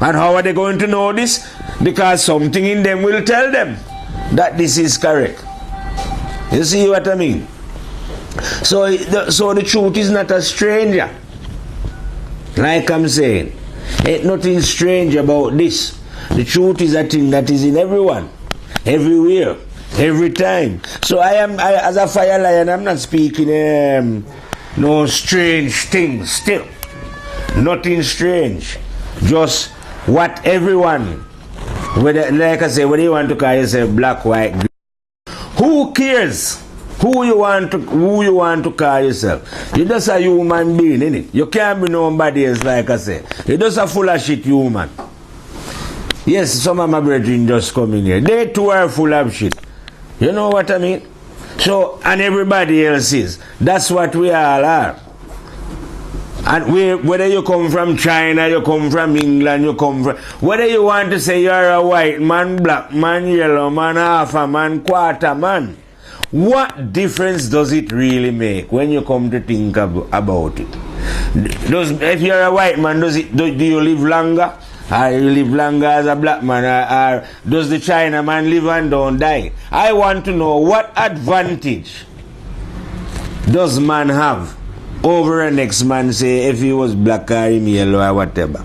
Speaker 1: And how are they going to know this? Because something in them will tell them that this is correct. You see what I mean? So the truth is not a stranger. Like I'm saying, ain't nothing strange about this. The truth is a thing that is in everyone, everywhere, every time. So I as a fire lion, I'm not speaking no strange things still. Nothing strange. Just what everyone, whether, like I say, whether you want to call yourself black, white, green, who cares who you want to call yourself? You're just a human being, innit? You can't be nobody else, like I say. You're just a full of shit human. Yes, some of my brethren just come in here. They too are full of shit. You know what I mean? So, and everybody else is. That's what we all are. And whether you come from China, you come from England, you come from... Whether you want to say you're a white man, black man, yellow man, half a man, quarter man, what difference does it really make when you come to think about it? If you're a white man, do you live longer? Or you live longer as a black man? Or does the China man live and don't die? I want to know, what advantage does man have over a next man, say, if he was black or yellow or whatever?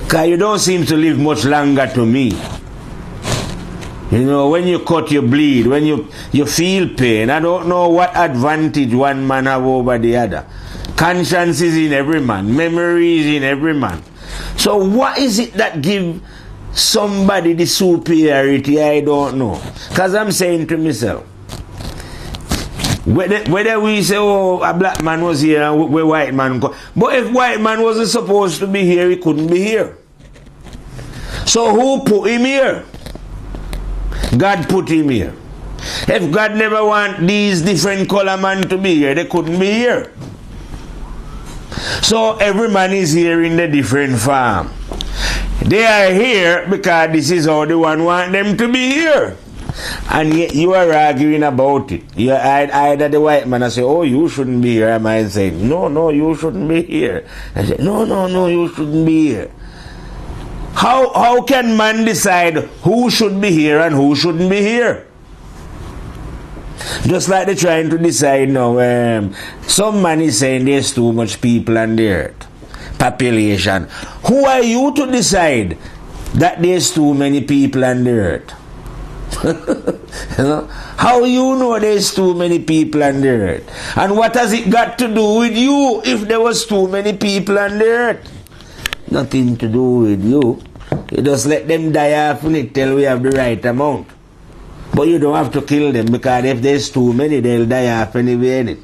Speaker 1: Because you don't seem to live much longer to me. You know, when you cut, you bleed. When you feel pain, I don't know what advantage one man have over the other. Conscience is in every man. Memory is in every man. So what is it that give somebody the superiority? I don't know. Because I'm saying to myself, whether we say, oh, a black man was here and we white man go. But if white man wasn't supposed to be here, he couldn't be here. So who put him here? God put him here. If God never want these different color men to be here, they couldn't be here. So every man is here in the different form. They are here because this is how the one want them to be here. And yet you are arguing about it. You either the white man and say, oh, you shouldn't be here. I might say, no, you shouldn't be here. I say, no, you shouldn't be here. How can man decide who should be here and who shouldn't be here? Just like they're trying to decide now. Some man is saying there's too much people on the earth. Population. Who are you to decide that there's too many people on the earth? You know? How you know there's too many people on the earth? And what has it got to do with you if there was too many people on the earth? Nothing to do with you. You just let them die off in it till we have the right amount. But you don't have to kill them, because if there's too many, they'll die off anyway. In it.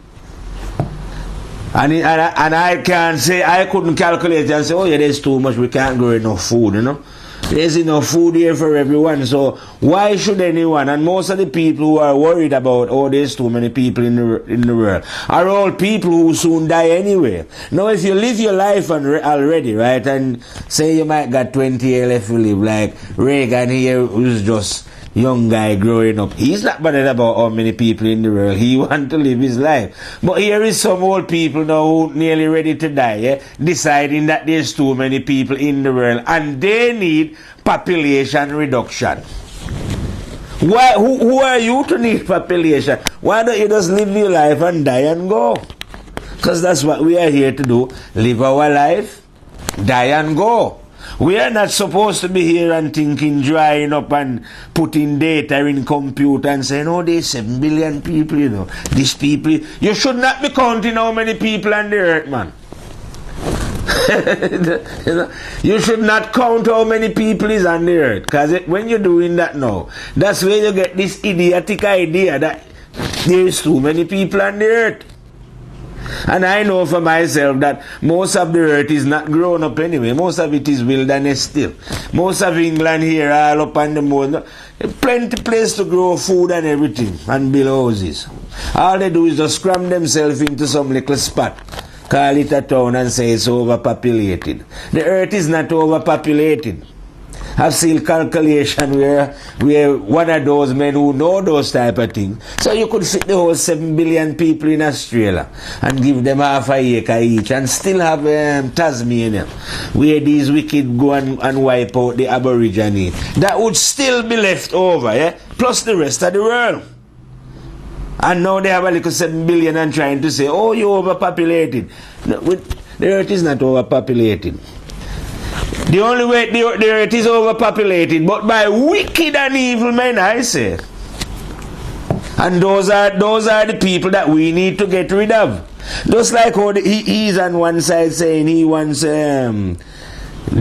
Speaker 1: And I can't say, I couldn't calculate and say, oh yeah, there's too much, we can't grow enough food, you know. There's enough food here for everyone, so why should anyone? And most of the people who are worried about, oh, there's too many people in the world, are all people who soon die anyway. Now, if you live your life already, right, and say you might got 20 years left to live, like Reagan here, who's just young guy growing up, he's not bothered about how many people in the world. He wants to live his life. But here is some old people now who nearly ready to die, deciding that there's too many people in the world and they need population reduction. Why? Who are you to need population? Why don't you just live your life and die and go? Because that's what we are here to do. Live our life, die and go. We are not supposed to be here and thinking, drying up and putting data in computer and saying, oh, there's 7 billion people, you know. These people, you should not be counting how many people on the earth, man. You know, you should not count how many people is on the earth. Because when you're doing that now, that's where you get this idiotic idea that there's too many people on the earth. And I know for myself that most of the earth is not grown up anyway. Most of it is wilderness still. Most of England here, all up on the moon, plenty place to grow food and everything, and build houses. All they do is just cram themselves into some little spot, call it a town, and say it's overpopulated. The earth is not overpopulated. I've seen calculation where one of those men who know those type of things. So you could fit the whole 7 billion people in Australia and give them half a acre each and still have Tasmania, where these wicked go and wipe out the Aborigine. That would still be left over, plus the rest of the world. And now they have a little 7 billion and trying to say, oh, you're overpopulated. No, the earth is not overpopulated. The only way the earth is overpopulated, but by wicked and evil men, I say. And those are the people that we need to get rid of. Just like how he's on one side saying he wants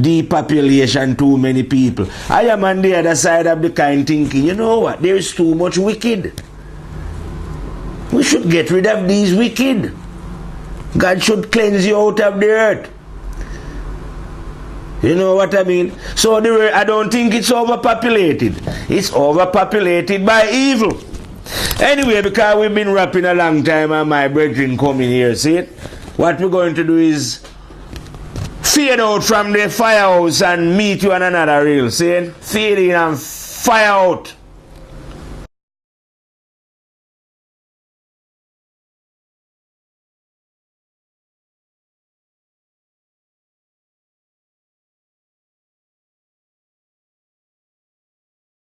Speaker 1: depopulation, too many people. I am on the other side of the kind thinking, you know what, there is too much wicked. We should get rid of these wicked. God should cleanse you out of the earth. You know what I mean? So I don't think it's overpopulated. It's overpopulated by evil. Anyway, because we've been rapping a long time and my brethren coming here, see it? What we're going to do is fade out from the firehouse and meet you on another reel, see it? Fade in and fire out.